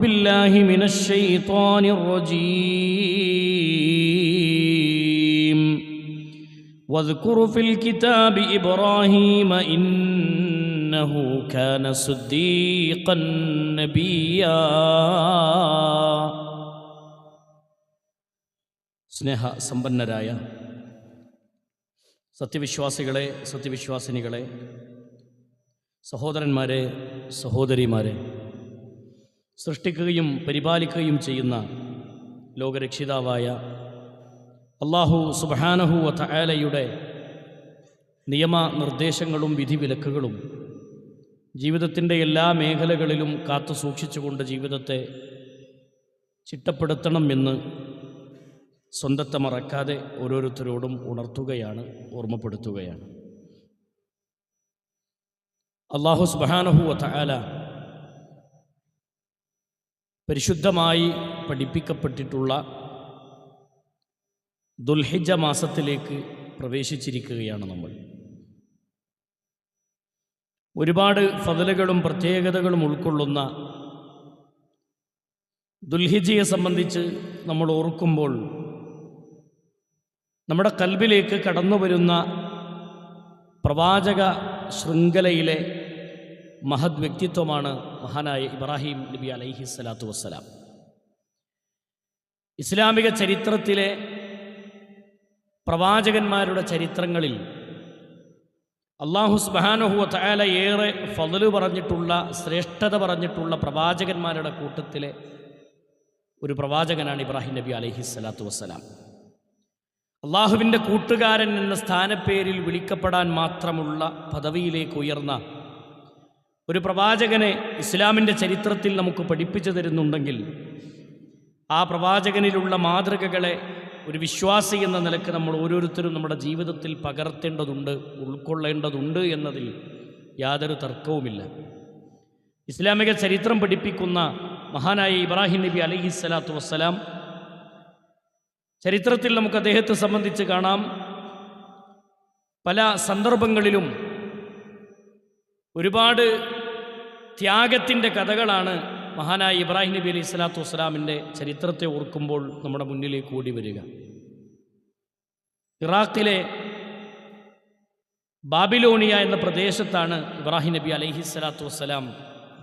بالله من الشيطان الرجيم واذكر في الكتاب إبراهيم إنه كان صديقا نبيا സ്നേഹ സമ്പന്നരായ സത്യവിശ്വാസികളെ, സത്യവിശ്വാസിനികളെ, സഹോദരന്മാരെ, സഹോദരിമാരെ, സൃഷ്ടിക്കുകയും പരിപാലിക്കുകയും ചെയ്യുന്ന ലോകരക്ഷിതാവായ അല്ലാഹു സുബ്ഹാനഹു വ തആലയുടെ നിയമനിർദ്ദേശങ്ങളും വിധിവിലക്കുകളും ജീവിതത്തിൻ്റെ എല്ലാ മേഖലകളിലും കാത്തു സൂക്ഷിച്ചുകൊണ്ട് ജീവിതത്തെ ചിട്ടപ്പെടുത്തണമെന്ന് സ്വന്തത്തെ മറക്കാതെ ഓരോരുത്തരോടും ഉണർത്തുകയാണ്, ഓർമ്മപ്പെടുത്തുകയാണ്. അല്ലാഹു സുബ്ഹാനഹു വ തആല പരിശുദ്ധമായി പഠിപ്പിക്കപ്പെട്ടിട്ടുള്ള ദുൽഹിജ്ജ മാസത്തിലേക്ക് പ്രവേശിച്ചിരിക്കുകയാണ് നമ്മൾ. ഒരുപാട് ഫضലുകളും പ്രത്യേകതകളും ഉൾക്കൊള്ളുന്ന ദുൽഹിജ്ജയെ സംബന്ധിച്ച് നമ്മൾ ഓർക്കുമ്പോൾ നമ്മുടെ കൽബിലേക്ക് കടന്നു വരുന്ന പ്രവാചക ശൃംഖലയിലെ മഹത് വ്യക്തിത്വമാണ് മഹാനായ ഇബ്രാഹിം നബി അലൈഹിസ്സലാത്തു വസ്സലാം. ഇസ്ലാമിക ചരിത്രത്തിലെ പ്രവാചകന്മാരുടെ ചരിത്രങ്ങളിൽ അല്ലാഹു സുബ്ഹാനഹു വ തആല ഏറെ ഫضല് പറഞ്ഞിട്ടുള്ള, ശ്രേഷ്ഠത പറഞ്ഞിട്ടുള്ള പ്രവാചകന്മാരുടെ കൂട്ടത്തിലെ ഒരു പ്രവാചകനാണ് ഇബ്രാഹിം നബി അലൈഹിസ്സലാത്തു വസ്സലാം. അള്ളാഹുവിൻ്റെ കൂട്ടുകാരൻ എന്ന സ്ഥാനപ്പേരിൽ വിളിക്കപ്പെടാൻ മാത്രമുള്ള പദവിയിലേക്ക് ഉയർന്ന ഒരു പ്രവാചകനെ ഇസ്ലാമിൻ്റെ ചരിത്രത്തിൽ നമുക്ക് പഠിപ്പിച്ചു തരുന്നുണ്ടെങ്കിൽ ആ പ്രവാചകനിലുള്ള മാതൃകകളെ ഒരു വിശ്വാസി എന്ന നിലക്ക് നമ്മൾ ഓരോരുത്തരും നമ്മുടെ ജീവിതത്തിൽ പകർത്തേണ്ടതുണ്ട്, ഉൾക്കൊള്ളേണ്ടതുണ്ട് എന്നതിൽ യാതൊരു തർക്കവുമില്ല. ഇസ്ലാമിക ചരിത്രം പഠിപ്പിക്കുന്ന മഹാനായ ഇബ്രാഹിം നബി അലൈഹിസ്സലാത്തു വസ്സലാം, ചരിത്രത്തിൽ നമുക്ക് അദ്ദേഹത്തെ സംബന്ധിച്ച് കാണാം, പല സന്ദർഭങ്ങളിലും ഒരുപാട് ത്യാഗത്തിൻ്റെ കഥകളാണ് മഹാനായ ഇബ്രാഹിം നബി അലൈഹി സ്വലാത്തു വസ്സലാമിൻ്റെ ചരിത്രത്തെ ഓർക്കുമ്പോൾ നമ്മുടെ മുന്നിലേക്ക് ഓടി വരിക. ഇറാഖിലെ ബാബിലോണിയ എന്ന പ്രദേശത്താണ് ഇബ്രാഹിം നബി അലൈഹി സ്വലാത്തു വസ്സലാം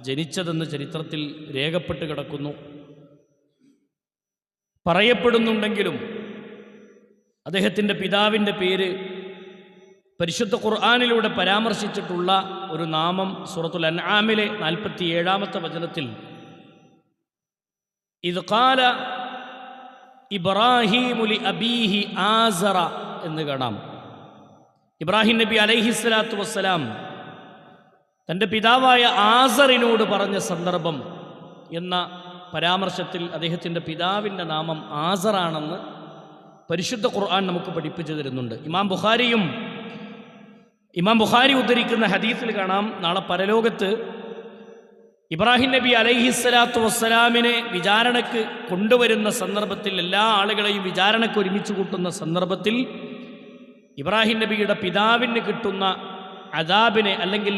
ജനിച്ചതെന്ന് ചരിത്രത്തിൽ രേഖപ്പെട്ട് കിടക്കുന്നു. പറയപ്പെടുന്നുണ്ടെങ്കിലും അദ്ദേഹത്തിൻ്റെ പിതാവിൻ്റെ പേര് പരിശുദ്ധ ഖുർആനിലൂടെ പരാമർശിച്ചിട്ടുള്ള ഒരു നാമം സൂറത്തുൽ അൻആമിലെ 47-ാമത്തെ വചനത്തിൽ ഇദ് ഖാല ഇബ്രാഹീമു ലി അബീഹി ആസറ എന്ന് കാണാം. ഇബ്രാഹിം നബി അലൈഹിസ്സലാത്തു വസ്സലാം തൻ്റെ പിതാവായ ആസറിനോട് പറഞ്ഞ സന്ദർഭം എന്ന പരാമർശത്തിൽ അദ്ദേഹത്തിൻ്റെ പിതാവിൻ്റെ നാമം ആസറാണെന്ന് പരിശുദ്ധ ഖുർആൻ നമുക്ക് പഠിപ്പിച്ചു തരുന്നുണ്ട്. ഇമാം ബുഖാരി ഉദ്ധരിക്കുന്ന ഹദീസിൽ കാണാം, നാളെ പരലോകത്ത് ഇബ്രാഹിം നബി അലൈഹിസ്സലാത്തു വസ്സലാമിനെ വിചാരണയ്ക്ക് കൊണ്ടുവരുന്ന സന്ദർഭത്തിൽ, എല്ലാ ആളുകളെയും വിചാരണയ്ക്ക് ഒരുമിച്ച് കൂട്ടുന്ന സന്ദർഭത്തിൽ ഇബ്രാഹിം നബിയുടെ പിതാവിന് കിട്ടുന്ന അദാബിനെ, അല്ലെങ്കിൽ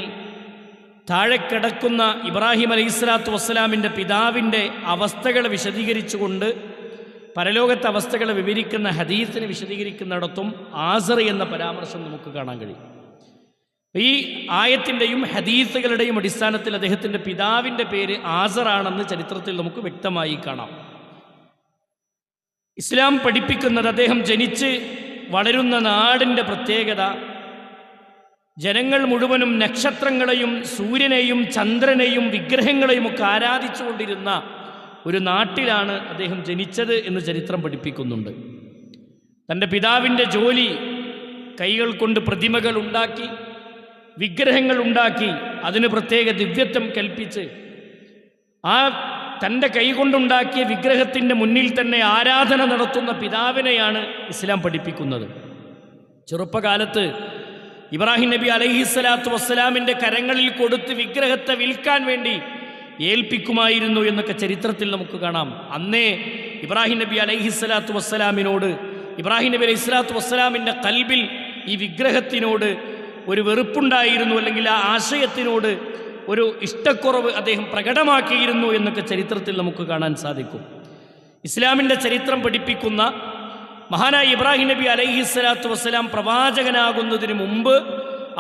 താഴെ കിടക്കുന്ന ഇബ്രാഹിം അലൈഹിസ്സലാത്തു വസ്സലാമിൻ്റെ പിതാവിൻ്റെ അവസ്ഥകളെ വിശദീകരിച്ചുകൊണ്ട് പരലോകത്തെ അവസ്ഥകളെ വിവരിക്കുന്ന ഹദീസിനെ വിശദീകരിക്കുന്നിടത്തും ആസർ എന്ന പരാമർശം നമുക്ക് കാണാൻ കഴിയും. ഈ ആയത്തിൻ്റെയും ഹദീസുകളുടെയും അടിസ്ഥാനത്തിൽ അദ്ദേഹത്തിൻ്റെ പിതാവിൻ്റെ പേര് ആസറാണെന്ന് ചരിത്രത്തിൽ നമുക്ക് വ്യക്തമായി കാണാം. ഇസ്ലാം പഠിപ്പിക്കുന്നത് അദ്ദേഹം ജനിച്ച് വളരുന്ന നാടിൻ്റെ പ്രത്യേകത, ജനങ്ങൾ മുഴുവനും നക്ഷത്രങ്ങളെയും സൂര്യനെയും ചന്ദ്രനെയും വിഗ്രഹങ്ങളെയും ഒക്കെ ആരാധിച്ചുകൊണ്ടിരുന്ന ഒരു നാട്ടിലാണ് അദ്ദേഹം ജനിച്ചത് എന്ന് ചരിത്രം പഠിപ്പിക്കുന്നുണ്ട്. തൻ്റെ പിതാവിൻ്റെ ജോലി കൈകൾ കൊണ്ട് പ്രതിമകൾ ഉണ്ടാക്കി, വിഗ്രഹങ്ങൾ ഉണ്ടാക്കി, അതിന് പ്രത്യേക ദിവ്യത്വം കൽപ്പിച്ച് ആ തൻ്റെ കൈകൊണ്ടുണ്ടാക്കിയ വിഗ്രഹത്തിൻ്റെ മുന്നിൽ തന്നെ ആരാധന നടത്തുന്ന പിതാവിനെയാണ് ഇസ്ലാം പഠിപ്പിക്കുന്നത്. ചെറുപ്പകാലത്ത് ഇബ്രാഹിം നബി അലൈഹിസ്സലാത്തു വസ്സലാമിൻ്റെ കരങ്ങളിൽ കൊടുത്ത് വിഗ്രഹത്തെ വിൽക്കാൻ വേണ്ടി ഏൽപ്പിക്കുമായിരുന്നു എന്നൊക്കെ ചരിത്രത്തിൽ നമുക്ക് കാണാം. അന്നേ ഇബ്രാഹിം നബി അലൈഹിസ്സലാത്തു വസ്സലാമിനോട്, ഇബ്രാഹിം നബി അലൈഹിസ്സലാത്തു വസ്സലാമിൻ്റെ കൽബിൽ ഈ വിഗ്രഹത്തിനോട് ഒരു വെറുപ്പുണ്ടായിരുന്നു, അല്ലെങ്കിൽ ആ ആശയത്തിനോട് ഒരു ഇഷ്ടക്കുറവ് അദ്ദേഹം പ്രകടമാക്കിയിരുന്നു എന്നൊക്കെ ചരിത്രത്തിൽ നമുക്ക് കാണാൻ സാധിക്കും. ഇസ്ലാമിൻ്റെ ചരിത്രം പഠിപ്പിക്കുന്ന മഹാനായ ഇബ്രാഹിം നബി അലൈഹിസ്സലാത്തു വസ്സലാം പ്രവാചകനാകുന്നതിന് മുമ്പ്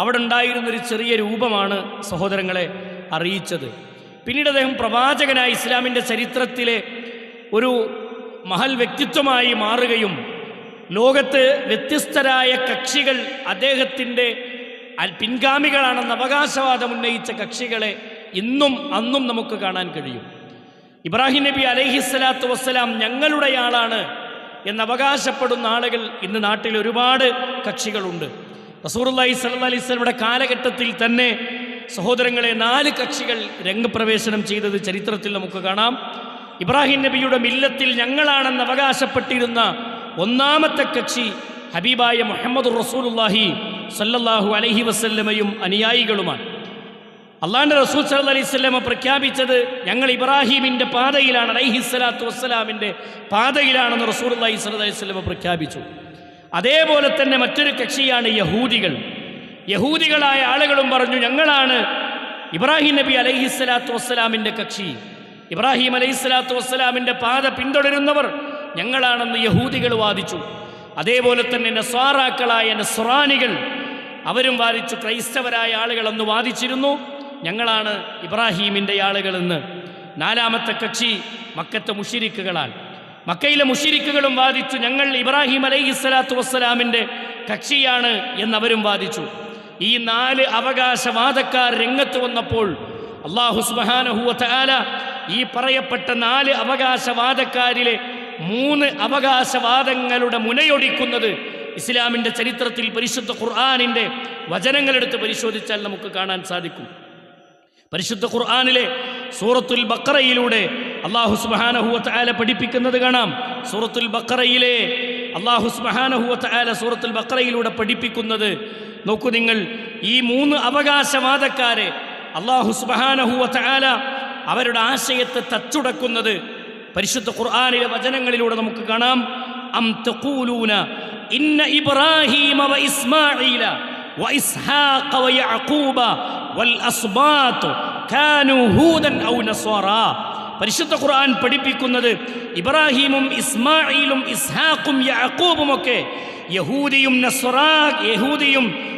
അവിടെ ഉണ്ടായിരുന്നൊരു ചെറിയ രൂപമാണ് സഹോദരങ്ങളെ അറിയിച്ചത്. പിന്നീട് അദ്ദേഹം പ്രവാചകനായി ഇസ്ലാമിൻ്റെ ചരിത്രത്തിലെ ഒരു മഹൽ വ്യക്തിത്വമായി മാറുകയും ലോകത്ത് വ്യത്യസ്തരായ കക്ഷികൾ അദ്ദേഹത്തിൻ്റെ പിൻഗാമികളാണെന്ന് അവകാശവാദം ഉന്നയിച്ച കക്ഷികളെ ഇന്നും അന്നും നമുക്ക് കാണാൻ കഴിയും. ഇബ്രാഹിം നബി അലൈഹിസ്സലാത്തു വസ്സലാം ഞങ്ങളുടെയാളാണ് എന്നവകാശപ്പെടുന്ന ആളുകൾ ഇന്ന് നാട്ടിൽ ഒരുപാട് കക്ഷികളുണ്ട്. റസൂലുള്ളാഹി സ്വല്ലല്ലാഹി അലൈഹി വസല്ലമയുടെ കാലഘട്ടത്തിൽ തന്നെ സഹോദരങ്ങളെ 4 കക്ഷികൾ രംഗപ്രവേശനം ചെയ്തത് ചരിത്രത്തിൽ നമുക്ക് കാണാം. ഇബ്രാഹിം നബിയുടെ മില്ലത്തിൽ ഞങ്ങളാണെന്ന് അവകാശപ്പെട്ടിരുന്ന ഒന്നാമത്തെ കക്ഷി ഹബീബായ മുഹമ്മദ് റസൂലുള്ളാഹി സ്വല്ലല്ലാഹു അലൈഹി വസല്ലമയും അനുയായികളുമാണ്. അള്ളാഹുവിൻ്റെ റസൂൽ സല്ലല്ലാഹു അലൈഹി വസല്ലമ പ്രഖ്യാപിച്ചത് ഞങ്ങൾ ഇബ്രാഹീമിൻ്റെ പാതയിലാണ്, അലൈഹിസ്സലാത്തു വസ്സലാമിൻ്റെ പാതയിലാണെന്ന് റസൂലുള്ളാഹി സ്വല്ലല്ലാഹു അലൈഹി വസല്ലമ പ്രഖ്യാപിച്ചു. അതേപോലെ തന്നെ മറ്റൊരു കക്ഷിയാണ് യഹൂദികൾ. യഹൂദികളായ ആളുകളും പറഞ്ഞു ഞങ്ങളാണ് ഇബ്രാഹിം നബി അലൈഹിസ്സലാത്തു വസ്സലാമിൻ്റെ കക്ഷി, ഇബ്രാഹിം അലൈഹിസ്സലാത്തു വസ്സലാമിൻ്റെ പാത പിന്തുടരുന്നവർ ഞങ്ങളാണെന്ന് യഹൂദികൾ വാദിച്ചു. അതേപോലെ തന്നെ നസ്വാറാക്കളായ നസ്രാനികൾ അവരും വാദിച്ചു. ക്രൈസ്തവരായ ആളുകൾ അന്ന് വാദിച്ചിരുന്നു ഞങ്ങളാണ് ഇബ്രാഹീമിൻ്റെ ആളുകളെന്ന്. 4ാമത്തെ കക്ഷി മക്കത്തെ മുശ്രിക്കുകളാണ്. മക്കയിലെ മുശ്രിക്കുകളും വാദിച്ചു ഞങ്ങൾ ഇബ്രാഹിം അലൈഹിസ്സലാത്തു വസ്സലാമിൻ്റെ കക്ഷിയാണ് എന്നവരും വാദിച്ചു. ഈ 4 അവകാശവാദക്കാർ രംഗത്ത് വന്നപ്പോൾ അല്ലാഹു സുബ്ഹാനഹു വ തആല ഈ പറയപ്പെട്ട 4 അവകാശവാദക്കാരിലെ 3 അവകാശവാദങ്ങളുടെ മുനയൊടിക്കുന്നത് ഇസ്ലാമിൻ്റെ ചരിത്രത്തിൽ പരിശുദ്ധ ഖുർആനിൻ്റെ വചനങ്ങളെടുത്ത് പരിശോധിച്ചാൽ നമുക്ക് കാണാൻ സാധിക്കും. പരിശുദ്ധ ഖുർആനിലെ സൂറത്തുൽ ബഖറയിലൂടെ അല്ലാഹു സുബ്ഹാനഹു വ തആല പഠിപ്പിക്കുന്നത് കാണാം. സൂറത്തുൽ ബഖറയിലെ അല്ലാഹു സുബ്ഹാനഹു വ തആല സൂറത്തുൽ ബഖറയിലൂടെ പഠിപ്പിക്കുന്നത് നോക്കൂ നിങ്ങൾ. ഈ 3 അവകാശവാദക്കാരെ അല്ലാഹു സുബ്ഹാനഹു വ തആല അവരുടെ ആശയത്തെ തച്ചുടക്കുന്നത് പരിശുദ്ധ ഖുർആനിലെ വചനങ്ങളിലൂടെ നമുക്ക് കാണാം. അം തഖൂലൂന ഇന്ന ഇബ്രാഹീമ വ ഇസ്മാഈല വ ഇസ്ഹാഖ വ യഅഖൂബ വൽ അസ്ബാത്ത് കാനൂ ഹൂദൻ ഔ നസ്വാറാ. പരിശുദ്ധ ഖുർആൻ പഠിപ്പിക്കുന്നത് ഇബ്രാഹീമും ഇസ്മാഈലും ഇസ്ഹാഖും യഅഖൂബും ഒക്കെ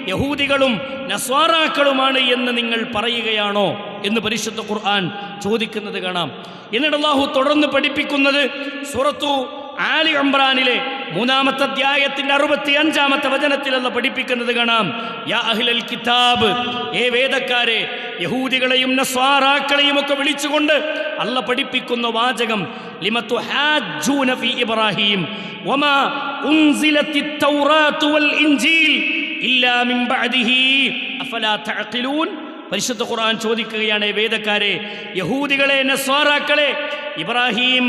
യഹൂദികളും നസ്വാറാക്കളുമാണ് എന്ന് നിങ്ങൾ പറയുകയാണോ എന്ന് പരിശുദ്ധ ഖുർആൻ ചോദിക്കുന്നത് കാണാം. എന്നിട്ട് അല്ലാഹു തുടർന്ന് പഠിപ്പിക്കുന്നത് സൂറത്തു ആലി ഇംറാനിലെ 3-ാമത്തെ അധ്യായത്തിന്റെ 65-ാമത്തെ വചനത്തിലുള്ള പഠിപ്പിക്കുന്നത് കാണാം. യാ അഹ്ലൽ കിതാബ്, ഏ വേദക്കാരെ, യഹൂദികളെയും നസ്വാറാക്കളെയും ഒക്കെ വിളിച്ചുകൊണ്ട് അല്ല പഠിപ്പിക്കുന്ന വാചകം ലിമതു ഹാജ്ജൂന ഫീ ഇബ്രാഹീം വമാ ഉൻസിലത്തിത് തൗറാത്തു വൽ ഇൻജീൽ ഇല്ലാ മിൻ ബഅദിഹി അഫലാ തഅഖിലൂൻ. പരിശുദ്ധ ഖുർആൻ ചോദിക്കുകയാണ്, വേദക്കാരെ, യഹൂദികളെ, നസ്വാറാക്കളെ, ഇബ്രാഹീം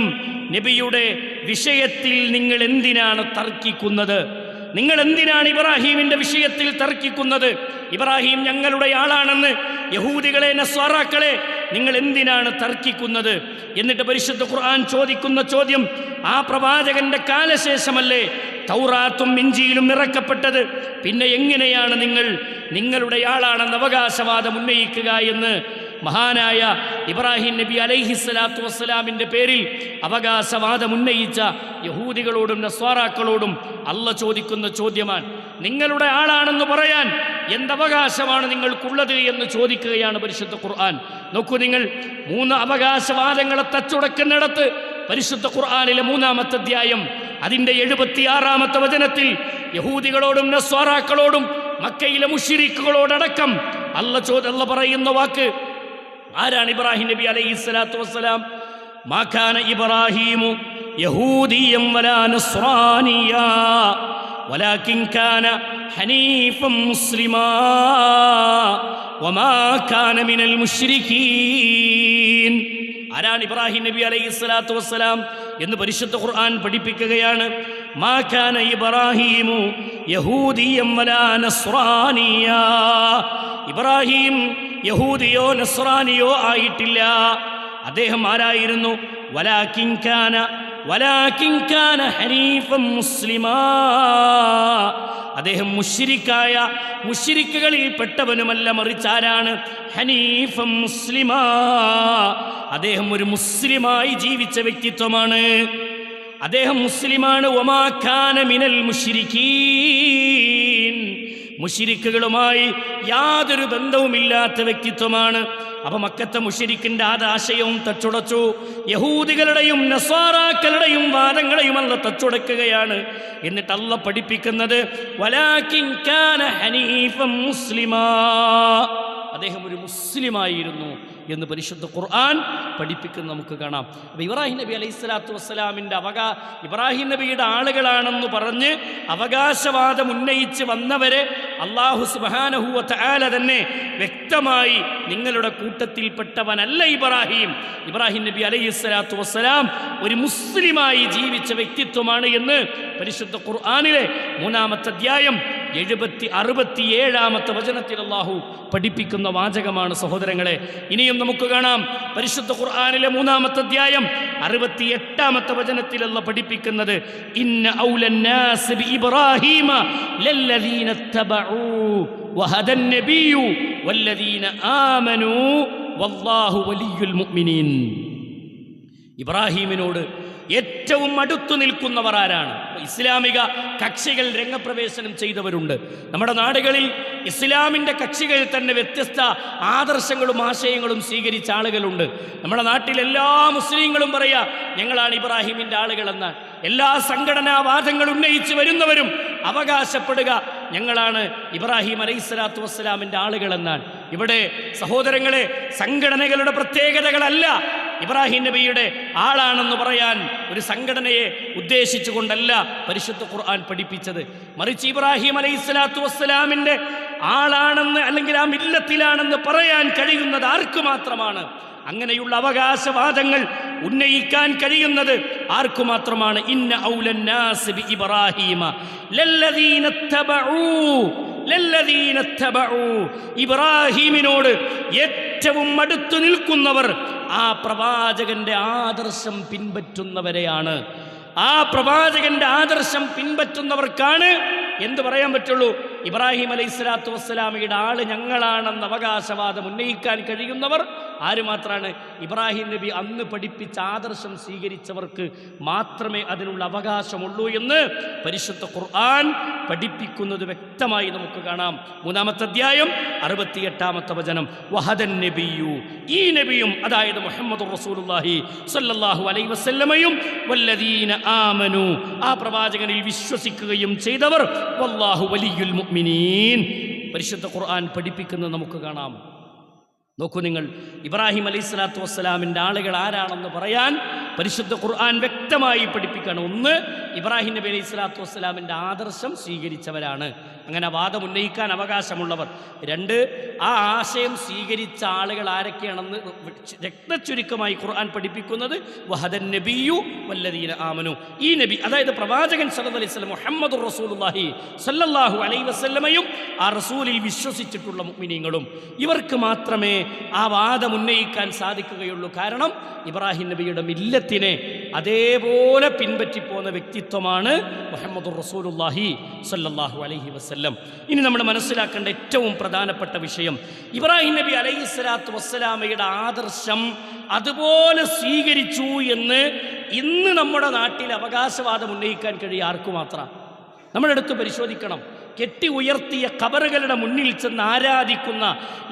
നബിയുടെ വിഷയത്തിൽ നിങ്ങൾ എന്തിനാണ് തർക്കിക്കുന്നത്? നിങ്ങൾ എന്തിനാണ് ഇബ്രാഹീമിൻ്റെ വിഷയത്തിൽ തർക്കിക്കുന്നത്? ഇബ്രാഹീം ഞങ്ങളുടെ ആളാണെന്ന് യഹൂദികളെ, നസ്വാറാക്കളെ നിങ്ങൾ എന്തിനാണ് തർക്കിക്കുന്നത്? എന്നിട്ട് പരിശുദ്ധ ഖുർആൻ ചോദിക്കുന്ന ചോദ്യം, ആ പ്രവാചകന്റെ കാലശേഷമല്ലേ തൗറാത്തും ഇഞ്ചീലും ഇറക്കപ്പെട്ടത്? പിന്നെ എങ്ങനെയാണ് നിങ്ങൾ നിങ്ങളുടെ ആളാണെന്ന് അവകാശവാദം ഉന്നയിക്കുക എന്ന് മഹാനായ ഇബ്രാഹിം നബി അലൈഹിസ്സലാത്തു വസ്സലാമിൻ്റെ പേരിൽ അവകാശവാദം ഉന്നയിച്ച യഹൂദികളോടും നസ്വാറാക്കളോടും അല്ല ചോദിക്കുന്ന ചോദ്യമാണ്. നിങ്ങളുടെ ആളാണെന്ന് പറയാൻ എന്തവകാശമാണ് നിങ്ങൾക്കുള്ളത് എന്ന് ചോദിക്കുകയാണ് പരിശുദ്ധ ഖുർആൻ. നോക്കൂ നിങ്ങൾ, 3 അവകാശവാദങ്ങളെ തച്ചുടക്കുന്നിടത്ത് പരിശുദ്ധ ഖുർആനിലെ 3-ാമത്തെ അധ്യായം അതിൻ്റെ 76-ാമത്തെ വചനത്തിൽ യഹൂദികളോടും നസ്വാറാക്കളോടും മക്കയിലെ മുശ്രിക്കുകളോടടക്കം അല്ല പറയുന്ന വാക്ക് ആരാണ്? ഇബ്രാഹിം നബി അലൈഹിസ്സലാത്തു വസ്സലാം. മാ കാന ഇബ്രാഹീമു യഹൂദിയ്യൻ വലാ നസ്റാനിയ്യാ വലാകിൻ കാന ഹനീഫൻ മുസ്ലിമാ വമാ കാന മിനൽ മുശ്രിക്കീൻ. ആരാണ് ഇബ്രാഹിം നബി അലൈഹിസ്സലാത്തു വസ്സലാം എന്ന് പരിശുദ്ധ ഖുർആൻ പഠിപ്പിക്കുകയാണ്. മാ കാന ഇബ്രാഹീമു യഹൂദിയ്യൻ വലാ നസ്റാനിയ്യാ. ഇബ്രാഹിം യഹൂദിയോ നസ്രാനിയോ ആയിട്ടില്ല. അദ്ദേഹം ആരായിരുന്നു? വലാകിൻ കാന ഹനീഫൻ മുസ്ലിമാ. അദ്ദേഹം മുശ്രിക്കുകളിൽ പെട്ടവനുമല്ല, മറിച്ച് ആരാണ്? ഹനീഫൻ മുസ്ലിമാ, അദ്ദേഹം ഒരു മുസ്ലിമായി ജീവിച്ച വ്യക്തിത്വമാണ്. അദ്ദേഹം മുസ്ലിമാണ്. വമാ കാന മിനൽ മുശ്രിക്കീൻ, മുശ്രിക്കുകളുമായി യാതൊരു ബന്ധവുമില്ലാത്ത വ്യക്തിത്വമാണ്. അപ്പൊ മക്കത്തെ മുശ്രിക്കിന്റെ ആശയവും തച്ചുടച്ചു. യഹൂദികളുടെയും നസ്വാറാക്കളുടെയും വാദങ്ങളെയും അല്ല തച്ചുടക്കുകയാണ്. എന്നിട്ട് അല്ല പഠിപ്പിക്കുന്നത് വലാകിൻ കാന ഹനീഫൻ മുസ്ലിമാ, അദ്ദേഹം ഒരു മുസ്ലിമായിരുന്നു എന്ന് പരിശുദ്ധ ഖുർആൻ പഠിപ്പിക്കുന്ന നമുക്ക് കാണാം. അപ്പോൾ ഇബ്രാഹിം നബി അലൈഹി സ്വലാത്തു വസ്സലാമിൻ്റെ ഇബ്രാഹിം നബിയുടെ ആളുകളാണെന്ന് പറഞ്ഞ് അവകാശവാദം ഉന്നയിച്ച് വന്നവരെ അല്ലാഹു സുബ്ഹാനഹു വ തആല തന്നെ വ്യക്തമായി നിങ്ങളുടെ കൂട്ടത്തിൽപ്പെട്ടവനല്ല ഇബ്രാഹിം നബി അലൈഹി സ്വലാത്തു വസ്സലാം ഒരു മുസ്ലിമായി ജീവിച്ച വ്യക്തിത്വമാണ് എന്ന് പരിശുദ്ധ ഖുർആനിലെ 3-ാമത്തെ അധ്യായം 67-ാമത്തെ വചനത്തിൽ അല്ലാഹു പഠിപ്പിക്കുന്ന വാചകമാണ് സഹോദരങ്ങളെ. ഇനിയും നമുക്ക് കാണാം പരിശുദ്ധ ഖുർആനിലെ 3-ാമത്തെ അധ്യായം 68-ാമത്തെ വചനത്തിൽ അല്ലാഹു പഠിപ്പിക്കുന്നത് ഇന്ന ഔലന്നാസ് ബി ഇബ്രാഹീമ ലല്ലദീന തബഉ വഹദൻ നബിയു വല്ലദീന ആമനു വല്ലാഹു വലിയുൽ മുഅ്മിനീൻ. ഇബ്രാഹീമിനോട് ഏറ്റവും അടുത്തു നിൽക്കുന്നവർ ആരാണ്? ഇസ്ലാമിക കക്ഷികൾ രംഗപ്രവേശനം ചെയ്തവരുണ്ട്. നമ്മുടെ നാടുകളിൽ ഇസ്ലാമിൻ്റെ കക്ഷികൾ തന്നെ വ്യത്യസ്ത ആദർശങ്ങളും ആശയങ്ങളും സ്വീകരിച്ച ആളുകളുണ്ട്. നമ്മുടെ നാട്ടിൽ എല്ലാ മുസ്ലിങ്ങളും പറയാ ഞങ്ങളാണ് ഇബ്രാഹിമിൻ്റെ ആളുകളെന്ന്. എല്ലാ സംഘടനാവാദങ്ങൾ ഉന്നയിച്ച് വരുന്നവരും അവകാശപ്പെടുക ഞങ്ങളാണ് ഇബ്രാഹിം അലൈഹിസ്സലാത്തു വസ്സലാമിൻ്റെ ആളുകളെന്നാണ്. ഇവിടെ സഹോദരങ്ങളെ, സംഘടനകളുടെ പ്രത്യേകതകളല്ല ഇബ്രാഹിം നബിയുടെ ആളാണെന്ന് പറയാൻ ഒരു സംഘടനയെ ഉദ്ദേശിച്ചുകൊണ്ടല്ല പരിശുദ്ധ ഖുർആൻ പഠിപ്പിച്ചത്. മറിച്ച് ഇബ്രാഹിം അലൈഹിസ്സലാത്തു വസ്സലാമിൻ്റെ ആളാണെന്ന് അല്ലെങ്കിൽ ആ മില്ലത്തിലാണെന്ന് പറയാൻ കഴിയുന്നത് ആർക്ക് മാത്രമാണ്? അങ്ങനെയുള്ള അവകാശവാദങ്ങൾ ഉന്നയിക്കാൻ കഴിയുന്നത് ആർക്കു മാത്രമാണ്? ഇന്ന ഔലന്നാസ് ബി ഇബ്രാഹീമ ലല്ലദീന തബഉ, ഇബ്രാഹീമിനോട് ഏറ്റവും അടുത്തു നിൽക്കുന്നവർ ആ പ്രവാചകന്റെ ആദർശം പിൻപറ്റുന്നവരെയാണ്. ആ പ്രവാചകന്റെ ആദർശം പിൻപറ്റുന്നവർക്കാണ് എന്ത് പറയാൻ പറ്റുള്ളൂ? ഇബ്രാഹിം അലൈഹിസ്സലാത്തു വസ്സലാമയുടെ ആള് ഞങ്ങളാണെന്ന് അവകാശവാദം ഉന്നയിക്കാൻ കഴിയുന്നവർ ആര് മാത്രമാണ്? ഇബ്രാഹിം നബി അന്ന് പഠിപ്പിച്ച ആദർശം സ്വീകരിച്ചവർക്ക് മാത്രമേ അതിനുള്ള അവകാശമുള്ളൂ എന്ന് പരിശുദ്ധ ഖുർആൻ പഠിപ്പിക്കുന്നത് വ്യക്തമായി നമുക്ക് കാണാം. 3-ാമത്തെ അധ്യായം 68-ാമത്തെ വചനം വഹദൻ നബിയു, ഈ നബിയും അതായത് മുഹമ്മദുർ റസൂലുള്ളാഹി സ്വല്ലല്ലാഹു അലൈഹി വസല്ലമയും വല്ലദീന ആമനു, ആ പ്രവാചകനിൽ വിശ്വസിക്കുകയും ചെയ്തവർ വല്ലാഹു വലിയുൽ മുഅ്മിനീൻ, പരിശുദ്ധ ഖുർആൻ പഠിപ്പിക്കുന്നത് നമുക്ക് കാണാം. നോക്കൂ നിങ്ങൾ, ഇബ്രാഹിം അലൈഹിസ്സലാത്തു വസ്സലാമിൻ്റെ ആളുകൾ ആരാണെന്ന് പറയാൻ പരിശുദ്ധ ഖുർആൻ വ്യക്തമായി പഠിപ്പിക്കുകയാണ്. ഒന്ന്, ഇബ്രാഹിം നബി അലൈഹിസ്സലാത്തു വസ്സലാമിൻ്റെ ആദർശം സ്വീകരിച്ചവരാണ്, അങ്ങനെ വാദം ഉന്നയിക്കാൻ അവകാശമുള്ളവർ. 2, ആ ആശയം സ്വീകരിച്ച ആളുകൾ ആരൊക്കെയാണെന്ന് രക്തചുരുക്കമായി ഖുർആൻ പഠിപ്പിക്കുന്നത് വഹദൻ നബിയു വല്ലദീന ആമനു, ഈ നബി അതായത് പ്രവാചകൻ സല്ലല്ലാഹു അലൈഹി വസല്ലം മുഹമ്മദുർ റസൂലുള്ളാഹി സല്ലല്ലാഹു അലൈഹി വസല്ലമയും ആ റസൂലിൽ വിശ്വസിച്ചിട്ടുള്ള മുഅ്മിനീങ്ങളും, ഇവർക്ക് മാത്രമേ ആ വാദം ഉന്നയിക്കാൻ സാധിക്കുകയുള്ളൂ. കാരണം ഇബ്രാഹിം നബിയുടെ മില്ലത്തിനെ അതേപോലെ പിൻപറ്റിപ്പോന്ന വ്യക്തിത്വമാണ് മുഹമ്മദുർ റസൂലുള്ളാഹി സല്ലല്ലാഹു അലൈഹി വസല്ലം. ഇനി നമ്മൾ മനസ്സിലാക്കേണ്ട ഏറ്റവും പ്രധാനപ്പെട്ട വിഷയം, ഇബ്രാഹിം നബി അലൈഹിസ്സലാത്തു വസ്സലാമയുടെ ആദർശം അതുപോലെ സ്വീകരിച്ചു എന്ന് ഇന്ന് നമ്മുടെ നാട്ടിൽ അവകാശവാദം ഉന്നയിക്കാൻ കഴിയും ആർക്കു മാത്രം? നമ്മളെടുത്ത് പരിശോധിക്കണം. കെട്ടി ഉയർത്തിയ ഖബറുകളുടെ മുന്നിൽ ചെന്ന് ആരാധിക്കുന്ന,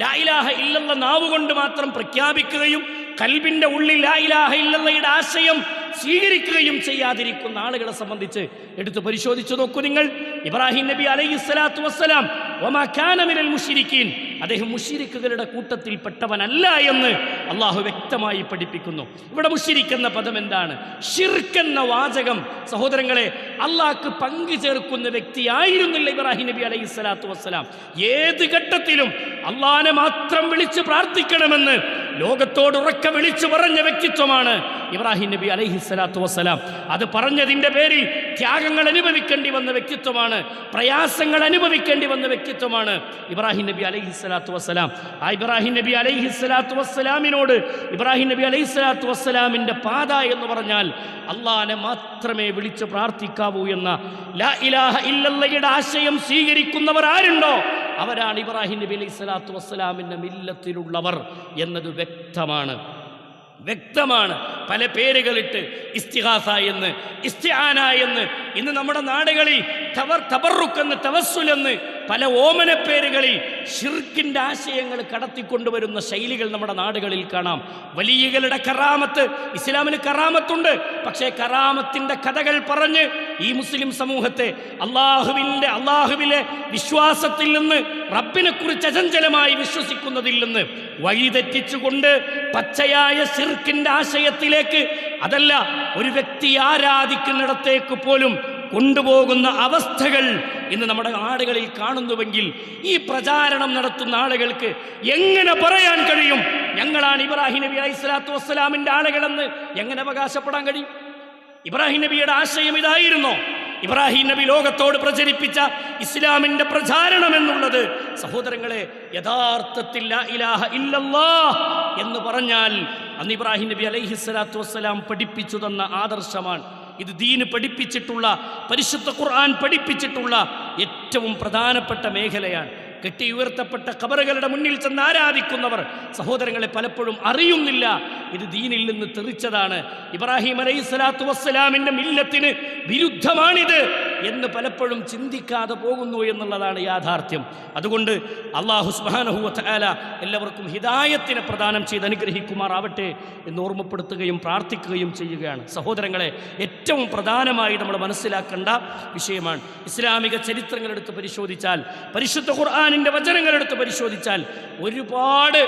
ലാ ഇലാഹ ഇല്ലല്ലാഹ് നാവുകൊണ്ട് മാത്രം പ്രഖ്യാപിക്കുകയും ഖൽബിന്റെ ഉള്ളിൽ ലാ ഇലാഹ ഇല്ലല്ലാഹയുടെ ആശയം സ്വീകരിക്കുകയും ചെയ്യാതിരിക്കുന്ന ആളുകളെ സംബന്ധിച്ച് എടുത്ത് പരിശോധിച്ചു നോക്കൂ നിങ്ങൾ. ഇബ്രാഹിം നബി അലൈഹിസ്സലാത്തു വസ്സലാം വമാ കാന മിനൽ മുശ്രിക്കീൻ, അദ്ദേഹം മുശ്രിക്കുകളുടെ കൂട്ടത്തിൽപ്പെട്ടവനല്ല എന്ന് അള്ളാഹു വ്യക്തമായി പഠിപ്പിക്കുന്നു. ഇവിടെ മുശ്രിക്ക് എന്ന പദം എന്താണ്? ശിർക്ക് എന്ന വാചകം സഹോദരങ്ങളെ അള്ളാഹ്ക്ക് പങ്കു ചേർക്കുന്ന വ്യക്തിയായിരുന്നില്ല ഇബ്രാഹിം നബി അലൈഹിസ്സലാത്തു വസ്സലാം. ഏത് ഘട്ടത്തിലും അള്ളാഹനെ മാത്രം വിളിച്ച് പ്രാർത്ഥിക്കണമെന്ന് ലോകത്തോട് ഉറക്കെ വിളിച്ചു പറഞ്ഞ വ്യക്തിത്വമാണ് ഇബ്രാഹിം നബി അലൈഹിസ്സലാത്തു വസ്സലാം. അത് പറഞ്ഞതിൻ്റെ പേരിൽ ത്യാഗങ്ങൾ അനുഭവിക്കേണ്ടി വന്ന വ്യക്തിത്വമാണ്, പ്രയാസങ്ങൾ അനുഭവിക്കേണ്ടി വന്ന വ്യക്തിത്വമാണ് ഇബ്രാഹിം നബി അലൈഹിസ്സലാത്തു അലൈഹിസ്സലാത്തു വസ്സലാം. ആ ഇബ്രാഹിം നബി അലൈഹിസ്സലാത്തു വസ്സലാമിനോട് ഇബ്രാഹിം നബി അലൈഹിസ്സലാത്തു വസ്സലാമിൻ്റെ പാത എന്ന് പറഞ്ഞാൽ അള്ളാഹനെ മാത്രമേ വിളിച്ച് പ്രാർത്ഥിക്കാവൂ എന്ന ലാ ഇലാഹ ഇല്ലല്ലയുടെ ആശയം സ്വീകരിക്കുന്നവർ ആരുണ്ടോ അവരാണ് ഇബ്രാഹിം നബി അലൈഹിസ്സലാത്തു വസ്സലാമിൻ്റെ മില്ലത്തിലുള്ളവർ എന്നത് വ്യക്തമാണ്. പല പേരുകളിട്ട് ഇസ്തിഗാസ എന്ന്, ഇസ്തിആന എന്ന്, ഇന്ന് നമ്മുടെ നാടുകളിൽ തബറുക്ക് എന്ന്, തവസ്സുൽ എന്ന് പല ഓമന പേരുകളിൽ ശിർക്കിൻ്റെ ആശയങ്ങൾ കടത്തിക്കൊണ്ടുവരുന്ന ശൈലികൾ നമ്മുടെ നാടുകളിൽ കാണാം. വലിയകളുടെ കറാമത്ത്, ഇസ്ലാമിന് കറാമത്തുണ്ട്, പക്ഷേ കറാമത്തിൻ്റെ കഥകൾ പറഞ്ഞ് ഈ മുസ്ലിം സമൂഹത്തെ അള്ളാഹുവിലെ വിശ്വാസത്തിൽ നിന്ന്, റബ്ബിനെ കുറിച്ച് അചഞ്ചലമായി വിശ്വസിക്കുന്നതിൽ നിന്ന് വഴിതെറ്റിച്ചുകൊണ്ട് പച്ചയായ ശിർക്കിൻ്റെ ആശയത്തിലേക്ക്, അതല്ല ഒരു വ്യക്തി ആരാധിക്കുന്നിടത്തേക്ക് പോലും കൊണ്ടുപോകുന്ന അവസ്ഥകൾ ഇന്ന് നമ്മുടെ നാടുകളിൽ കാണുന്നുവെങ്കിൽ ഈ പ്രചാരണം നടത്തുന്ന ആളുകൾക്ക് എങ്ങനെ പറയാൻ കഴിയും ഞങ്ങളാണ് ഇബ്രാഹിം നബി അലൈഹിസ്സലാത്തു വസ്സലാമിൻ്റെ ആളുകളെന്ന്? എങ്ങനെ അവകാശപ്പെടാൻ കഴിയും? ഇബ്രാഹിം നബിയുടെ ആശയം ഇതായിരുന്നോ? ഇബ്രാഹിം നബി ലോകത്തോട് പ്രചരിപ്പിച്ച ഇസ്ലാമിൻ്റെ പ്രചാരണം എന്നുള്ളത് സഹോദരങ്ങളെ യഥാർത്ഥത്തിൽ ലാ ഇലാഹ ഇല്ലല്ലാഹ് എന്ന് പറഞ്ഞാൽ അന്ന് ഇബ്രാഹിം നബി അലൈഹിസ്സലാത്തു വസ്സലാം പഠിപ്പിച്ചു തന്ന ആദർശമാണ്. ഇത് ദീന് പഠിപ്പിച്ചിട്ടുള്ള, പരിശുദ്ധ ഖുർആൻ പഠിപ്പിച്ചിട്ടുള്ള ഏറ്റവും പ്രധാനപ്പെട്ട മേഖലയാണ്. കെട്ടി ഉയർത്തപ്പെട്ട ഖബറുകളുടെ മുന്നിൽ ചെന്ന് ആരാധിക്കുന്നവർ സഹോദരങ്ങളെ പലപ്പോഴും അറിയുന്നില്ല ഇത് ദീനിൽ നിന്ന് തെറിച്ചതാണ്, ഇബ്രാഹിം അലൈഹിസ്സലാത്തു വസ്സലാമിൻ്റെ മില്ലത്തിന് വിരുദ്ധമാണിത് എന്ന് പലപ്പോഴും ചിന്തിക്കാതെ പോകുന്നു എന്നുള്ളതാണ് യാഥാർത്ഥ്യം. അതുകൊണ്ട് അല്ലാഹു സുബ്ഹാനഹു വ തആല എല്ലാവർക്കും ഹിദായത്തിനെ പ്രദാനം ചെയ്ത് അനുഗ്രഹിക്കുമാറാവട്ടെ എന്ന് ഓർമ്മപ്പെടുത്തുകയും പ്രാർത്ഥിക്കുകയും ചെയ്യുകയാണ്. സഹോദരങ്ങളെ, ഏറ്റവും പ്രധാനമായി നമ്മൾ മനസ്സിലാക്കേണ്ട വിഷയമാണ്. ഇസ്ലാമിക ചരിത്രങ്ങളെടുത്ത് പരിശോധിച്ചാൽ, പരിശുദ്ധ ഖുർആനിൻ്റെ വചനങ്ങളെടുത്ത് പരിശോധിച്ചാൽ ഒരുപാട്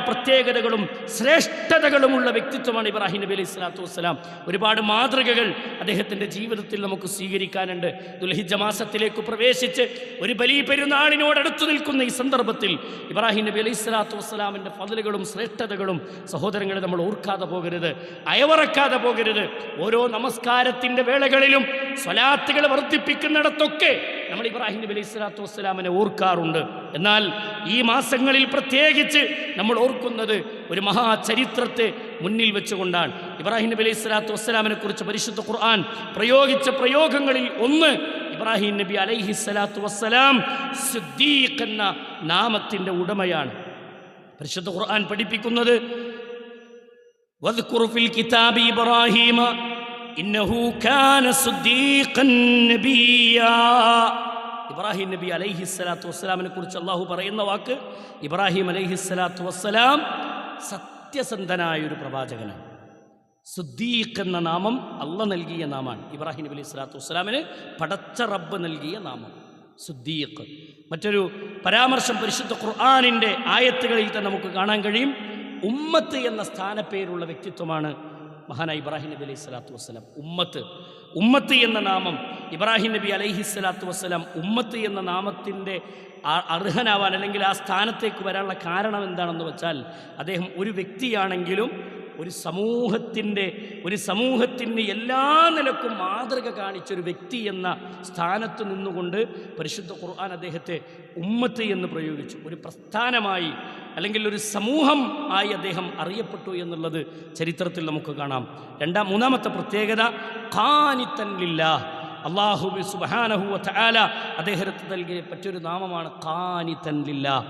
പ്രത്യേകതകളും ശ്രേഷ്ഠതകളുമുള്ള വ്യക്തിത്വമാണ് ഇബ്രാഹിം നബി അലൈഹി സ്വലാത്തു വസ്സലാം. ഒരുപാട് മാതൃകകൾ അദ്ദേഹത്തിൻ്റെ ജീവിതത്തിൽ നമുക്ക് സ്വീകരിക്കാനുണ്ട്. ദുൽഹിജ്ജ മാസത്തിലേക്ക് പ്രവേശിച്ച് ഒരു ബലി പെരുന്നാളിനോടടുത്തു നിൽക്കുന്ന ഈ സന്ദർഭത്തിൽ ഇബ്രാഹിം നബി അലൈഹി സ്വലാത്തു വസ്സലാമിൻ്റെ ഫضലുകളും ശ്രേഷ്ഠതകളും സഹോദരങ്ങളെ നമ്മൾ ഓർക്കാതെ പോകരുത്, അയവറക്കാതെ പോകരുത്. ഓരോ നമസ്കാരത്തിൻ്റെ വേളകളിലും സ്വലാത്തുകൾ വർദ്ധിപ്പിക്കുന്നിടത്തൊക്കെ നമ്മൾ ഇബ്രാഹിം നബി അലൈഹി സ്വലാത്തു വസ്സലാമിനെ ഓർക്കാറുണ്ട്. എന്നാൽ ഈ മാസങ്ങളിൽ പ്രത്യേകിച്ച് നമ്മൾ ഓർക്കുന്നത് ഒരു മഹാചരിത്രത്തെ മുന്നിൽ വെച്ചുകൊണ്ടാണ്. ഇബ്രാഹിം നബി അലൈഹി സ്വലാത്തു വസ്സലാമിനെ കുറിച്ച് പരിശുദ്ധ ഖുർആൻ പ്രയോഗിച്ച പ്രയോഗങ്ങളിൽ ഒന്ന്, ഇബ്രാഹിം നബി അലൈഹി സ്വലാത്തു വസ്സലാം സിദ്ദീഖ് എന്ന നാമത്തിൻ്റെ ഉടമയാണ്. പരിശുദ്ധ ഖുർആൻ പഠിപ്പിക്കുന്നത് വദ്കുർ ഫിൽ കിതാബി ഇബ്രാഹീമ ഇന്നഹു കാന സിദ്ദീഖൻ നബിയ്യാ. ഇബ്രാഹിം നബി അലൈഹി സ്വലാത്തു വസ്സലാമിനെ കുറിച്ച് അള്ളാഹു പറയുന്ന വാക്ക്, ഇബ്രാഹിം അലൈഹി സ്വലാത്തു വസ്സലാം സത്യസന്ധനായൊരു പ്രവാചകനാണ്. സിദ്ദീഖ് എന്ന നാമം അള്ളാഹ് നൽകിയ നാമാണ്. ഇബ്രാഹിം നബി അലൈഹി സ്വലാത്തു വസ്സലാമിന് പടച്ച റബ്ബ് നൽകിയ നാമം സിദ്ദീഖ്. മറ്റൊരു പരാമർശം പരിശുദ്ധ ഖുർആനിൻ്റെ ആയത്തുകളിൽ തന്നെ നമുക്ക് കാണാൻ കഴിയും. ഉമ്മത്ത് എന്ന സ്ഥാനപ്പേരുള്ള വ്യക്തിത്വമാണ് മഹാനായ ഇബ്രാഹിം നബി അലൈഹി സ്വലാത്തു വസ്സലാം. ഉമ്മത്ത് എന്ന നാമം ഇബ്രാഹിം നബി അലൈഹി സ്വലാത്തു വസ്സലാം ഉമ്മത്ത് എന്ന നാമത്തിൻ്റെ അർഹനാവാൻ, അല്ലെങ്കിൽ ആ സ്ഥാനത്തേക്ക് വരാനുള്ള കാരണം എന്താണെന്ന് വെച്ചാൽ, അദ്ദേഹം ഒരു വ്യക്തിയാണെങ്കിലും ഒരു സമൂഹത്തിന് എല്ലാ നിലക്കും മാതൃക കാണിച്ചൊരു വ്യക്തി എന്ന സ്ഥാനത്ത് നിന്നുകൊണ്ട് പരിശുദ്ധ ഖുർആൻ അദ്ദേഹത്തെ ഉമ്മത്ത് എന്ന് പ്രയോഗിച്ചു. ഒരു പ്രസ്ഥാനമായി അല്ലെങ്കിൽ ഒരു സമൂഹം ആയി അദ്ദേഹം അറിയപ്പെട്ടു എന്നുള്ളത് ചരിത്രത്തിൽ നമുക്ക് കാണാം. മൂന്നാമത്തെ പ്രത്യേകത ഖാനിത്തൻ ലില്ലാഹ്, അല്ലാഹു സുബ്ഹാനഹു വ തആല അദ്ദേഹത്തിന് നൽകിയ മറ്റൊരു നാമമാണ് ഖാനിത്തൻ ലില്ലാഹ്.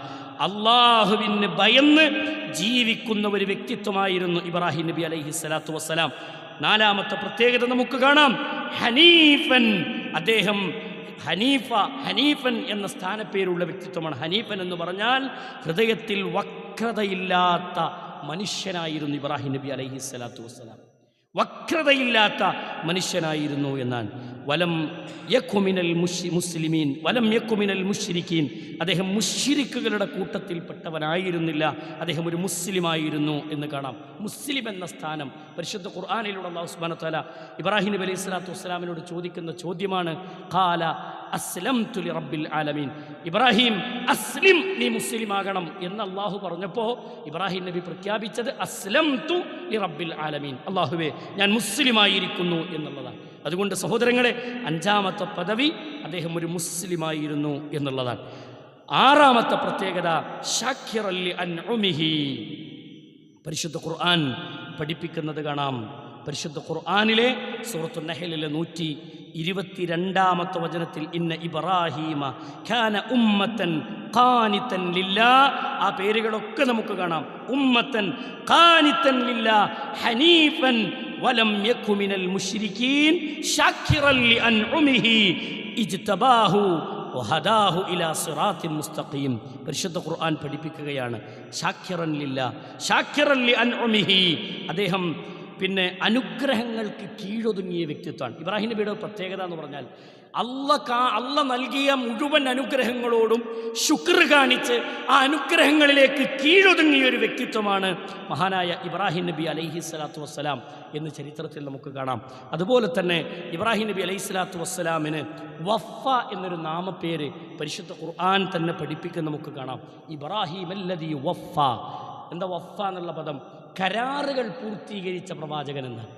അള്ളാഹുവിന് ഭയന്ന് ജീവിക്കുന്ന ഒരു വ്യക്തിത്വമായിരുന്നു ഇബ്രാഹിം നബി അലൈഹി സ്വലാത്തു വസ്സലാം. നാലാമത്തെ പ്രത്യേകത നമുക്ക് കാണാം ഹനീഫൻ. അദ്ദേഹം ഹനീഫൻ എന്ന സ്ഥാനപ്പേരുള്ള വ്യക്തിത്വമാണ്. ഹനീഫൻ എന്ന് പറഞ്ഞാൽ ഹൃദയത്തിൽ വക്രതയില്ലാത്ത മനുഷ്യനായിരുന്നു ഇബ്രാഹിം നബി അലൈഹി സ്വലാത്തു വസ്സലാം. വക്രതയില്ലാത്ത മനുഷ്യനായിരുന്നു എന്നാണ്. വലം യകു മിനൽ മുസ്ലിമീൻ വലം യകു മിനൽ മുശ്രിക്കീൻ. അദ്ദേഹം മുശ്രിക്കുകളുടെ കൂട്ടത്തിൽപ്പെട്ടവനായിരുന്നില്ല, അദ്ദേഹം ഒരു മുസ്ലിമായിരുന്നു എന്ന് കാണാം. മുസ്ലിം എന്ന സ്ഥാനം പരിശുദ്ധ ഖുർആനിലൂടെ അല്ലാഹു സുബ്ഹാനഹു വ തആല ഇബ്രാഹിം നബി അലൈഹി സ്വലാത്തു വസ്സലാമിനോട് ചോദിക്കുന്ന ചോദ്യമാണ്. ഖാല അസ്ലംതു ലി റബ്ബിൽ ആലമീൻ. ഇബ്രാഹിം അസ്ലിം, നീ മുസ്ലിമാകണം എന്ന് അള്ളാഹു പറഞ്ഞപ്പോൾ ഇബ്രാഹിം നബി പ്രഖ്യാപിച്ചത് അസ്ലംതു ലി റബ്ബിൽ ആലമീൻ, അള്ളാഹുവേ ഞാൻ മുസ്ലിമായിരിക്കുന്നു എന്നുള്ളതാണ്. അതുകൊണ്ട് സഹോദരങ്ങളെ, അഞ്ചാമത്തെ പദവി അദ്ദേഹം ഒരു മുസ്ലിമായിരുന്നു എന്നുള്ളതാണ്. ആറാമത്തെ പ്രത്യേകത ശാക്കിറൻ ലിഅൻഉമിഹി. പരിശുദ്ധ ഖുർആൻ പഠിപ്പിക്കുന്നത് കാണാം. പരിശുദ്ധ ഖുർആനിലെ സൂറത്തുൻ നഹ്ലിലെ 122-ാമത്തെ വചനത്തിൽ ഇന്ന ഇബ്രാഹീമ കാന ഉമ്മത്തൻ ഖാനിതൻ ലില്ലാഹ്, ആ പേരുകളൊക്കെ നമുക്ക് കാണാം. ഉമ്മത്തൻ ഖാനിതൻ ലില്ലാഹ് ഹനീഫൻ വലം യകു മിനൽ മുശ്രികീൻ ശാക്കിറൻ ലിഅൻഉമിഹി ഇജ്തബാഹു വഹദാഹു ഇലാ സിറാത്തിൻ മുസ്തഖീം. പരിശുദ്ധ ഖുർആൻ പഠിപ്പിക്കുകയാണ് ശാക്കിറൻ ലില്ലാഹ്, ശാക്കിറൻ ലിഅൻഉമിഹി. അദ്ദേഹം പിന്നെ അനുഗ്രഹങ്ങൾക്ക് കീഴൊതുങ്ങിയ വ്യക്തിത്വമാണ്. ഇബ്രാഹിം നബിയുടെ പ്രത്യേകത എന്ന് പറഞ്ഞാൽ അള്ള നൽകിയ മുഴുവൻ അനുഗ്രഹങ്ങളോടും ശുക്ർ കാണിച്ച് ആ അനുഗ്രഹങ്ങളിലേക്ക് കീഴൊതുങ്ങിയ ഒരു വ്യക്തിത്വമാണ് മഹാനായ ഇബ്രാഹിം നബി അലൈഹിസ്സലാത്തു വസ്സലാം എന്ന് ചരിത്രത്തിൽ നമുക്ക് കാണാം. അതുപോലെ തന്നെ ഇബ്രാഹിം നബി അലൈഹിസ്സലാത്തു വസ്സലാമിന് വഫ എന്നൊരു നാമപ്പേര് പരിശുദ്ധ ഖുർആൻ തന്നെ പഠിപ്പിക്കുന്ന നമുക്ക് കാണാം. ഇബ്രാഹിം അല്ലദീ വഫ. എന്താ വഫ എന്നുള്ള പദം? കരാറുകൾ പൂർത്തീകരിച്ച പ്രവാചകൻ എന്നാണ്.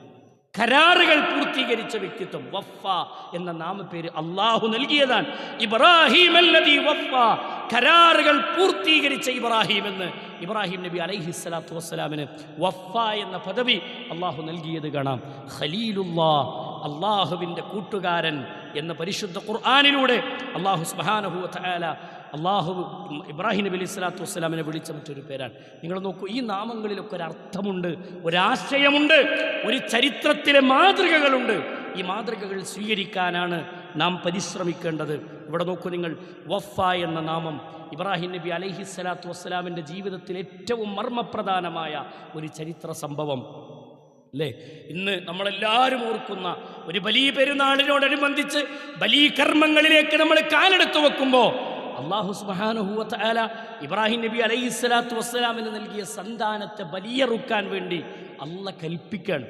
കരാറുകൾ പൂർത്തീകരിച്ച വ്യക്തിത്വം. വഫ എന്ന നാമപ്പേര് അള്ളാഹു നൽകിയതാണ്. ഇബ്രാഹിം അല്ലദീ വഫ, കരാറുകൾ പൂർത്തീകരിച്ച ഇബ്രാഹിം എന്ന് ഇബ്രാഹിം നബി അലൈഹിസ്സലാത്തു വസ്സലാമിന് വഫ എന്ന പദവി അള്ളാഹു നൽകിയത് കാണാം. ഖലീലുല്ലാഹ്, അള്ളാഹുവിൻ്റെ കൂട്ടുകാരൻ എന്ന പരിശുദ്ധ ഖുർആനിലൂടെ അള്ളാഹു സുബ്ഹാനഹു വ തആല അള്ളാഹു ഇബ്രാഹിം നബി അലൈഹി സ്വലാത്തു വസ്സലാമിനെ വിളിച്ച മറ്റൊരു പേരാണ്. നിങ്ങൾ നോക്കൂ, ഈ നാമങ്ങളിലൊക്കെ ഒരർത്ഥമുണ്ട്, ഒരാശയമുണ്ട്, ഒരു ചരിത്രത്തിലെ മാതൃകകളുണ്ട്. ഈ മാതൃകകൾ സ്വീകരിക്കാനാണ് നാം പരിശ്രമിക്കേണ്ടത്. ഇവിടെ നോക്കൂ നിങ്ങൾ, വഫ എന്ന നാമം ഇബ്രാഹിം നബി അലൈഹി സ്വലാത്തു വസ്സലാമിൻ്റെ ജീവിതത്തിൽ ഏറ്റവും മർമ്മപ്രധാനമായ ഒരു ചരിത്ര സംഭവം അല്ലേ? ഇന്ന് നമ്മളെല്ലാവരും ഓർക്കുന്ന ഒരു ബലി പെരുന്നാളിനോടനുബന്ധിച്ച് ബലി കർമ്മങ്ങളിലേക്ക് നമ്മൾ കാലെടുത്തു വെക്കുമ്പോൾ അല്ലാഹു സുബ്ഹാനഹു വ തആല ഇബ്രാഹിം നബി അലൈഹിസ്സലാത്തു വസ്സലാമിന് നൽകിയ സന്താനത്തെ ബലിയറുക്കാൻ വേണ്ടി അള്ളാഹ് കൽപ്പിക്കുകയാണ്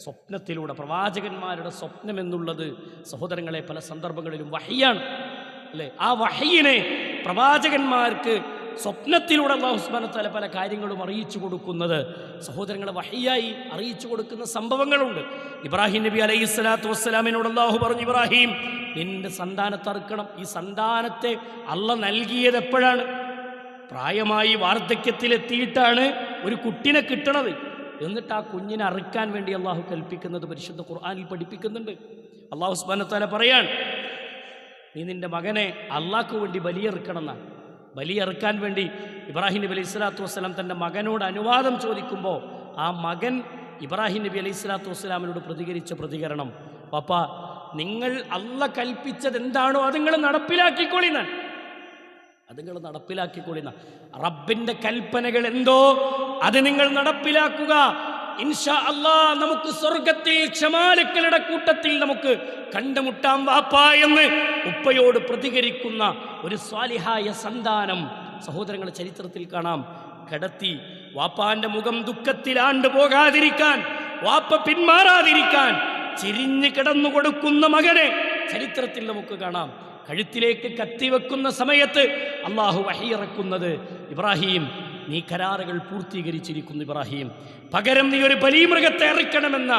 സ്വപ്നത്തിലൂടെ. പ്രവാചകന്മാരുടെ സ്വപ്നം എന്നുള്ളത് സഹോദരങ്ങളെ പല സന്ദർഭങ്ങളിലും വഹയ്യാണ് അല്ലേ? ആ വഹയിനെ പ്രവാചകന്മാർക്ക് സ്വപ്നത്തിലൂടെ അല്ലാഹു സുബ്ഹാനഹു വ തആല പല കാര്യങ്ങളും അറിയിച്ചു കൊടുക്കുന്നത് സഹോദരങ്ങളെ വഹയ്യായി അറിയിച്ചു കൊടുക്കുന്ന സംഭവങ്ങളുണ്ട്. ഇബ്രാഹിം നബി അലൈഹിസ്സലാത്തു വസ്സലാമിനോട് അല്ലാഹു പറഞ്ഞു, ഇബ്രാഹിം നിന്റെ സന്താനത്തെ അറുക്കണം. ഈ സന്താനത്തെ അള്ളാഹ് നൽകിയത് എപ്പോഴാണ്? പ്രായമായി വാർദ്ധക്യത്തിലെത്തിയിട്ടാണ് ഒരു കുട്ടിനെ കിട്ടണത്. എന്നിട്ട് ആ കുഞ്ഞിനെ അറുക്കാൻ വേണ്ടി അള്ളാഹു കൽപ്പിക്കുന്നത് പരിശുദ്ധ ഖുർആനിൽ പഠിപ്പിക്കുന്നുണ്ട്. അല്ലാഹു സുബ്ഹാനഹു വ തആല പറയാണ്, നീ നിന്റെ മകനെ അള്ളാഹ്ക്ക് വേണ്ടി ബലിയെറുക്കണം എന്നാണ്. ബലിയെറുക്കാൻ വേണ്ടി ഇബ്രാഹിം നബി അലൈഹി സ്വലാത്തു വസ്സലാം തൻ്റെ മകനോട് അനുവാദം ചോദിക്കുമ്പോൾ ആ മകൻ ഇബ്രാഹിം നബി അലൈഹി സ്വലാത്തു വസ്സലാമിനോട് പ്രതികരിച്ച പ്രതികരണം, പാപ്പ നിങ്ങൾ അള്ളാഹ് കൽപ്പിച്ചത് എന്താണോ അത് നിങ്ങൾ നടപ്പിലാക്കിക്കൊള്ളിന്നാണ്. അത് നിങ്ങൾ നടപ്പിലാക്കിക്കൊള്ളിന്ന റബ്ബിൻ്റെ കൽപ്പനകൾ എന്തോ അത് നിങ്ങൾ നടപ്പിലാക്കുക. ഇൻഷാ അല്ലാഹ് നമുക്ക് സ്വർഗത്തിൽ ക്ഷമാലുക്കളുടെ കൂട്ടത്തിൽ നമുക്ക് കണ്ടുമുട്ടാം വാപ്പാ എന്ന് ഉപ്പയോട് പ്രതികരിക്കുന്ന ഒരു സ്വാലിഹായ സന്താനം സഹോദരങ്ങളുടെ ചരിത്രത്തിൽ കാണാം. കിടത്തി വാപ്പാന്റെ മുഖം ദുഃഖത്തിൽ ആണ്ടുപോകാതിരിക്കാൻ, വാപ്പ പിന്മാറാതിരിക്കാൻ ചിരിഞ്ഞു കിടന്നു കൊടുക്കുന്ന മകനെ ചരിത്രത്തിൽ നമുക്ക് കാണാം. കഴുത്തിലേക്ക് കത്തിവെക്കുന്ന സമയത്ത് അള്ളാഹു വഹയിറക്കുന്നത്, ഇബ്രാഹിം നീ കരാറുകൾ പൂർത്തീകരിച്ചിരിക്കുന്നു, ഇബ്രാഹിം പകരം നീ ഒരു ബലിമൃഗത്തെ അറുക്കണമെന്ന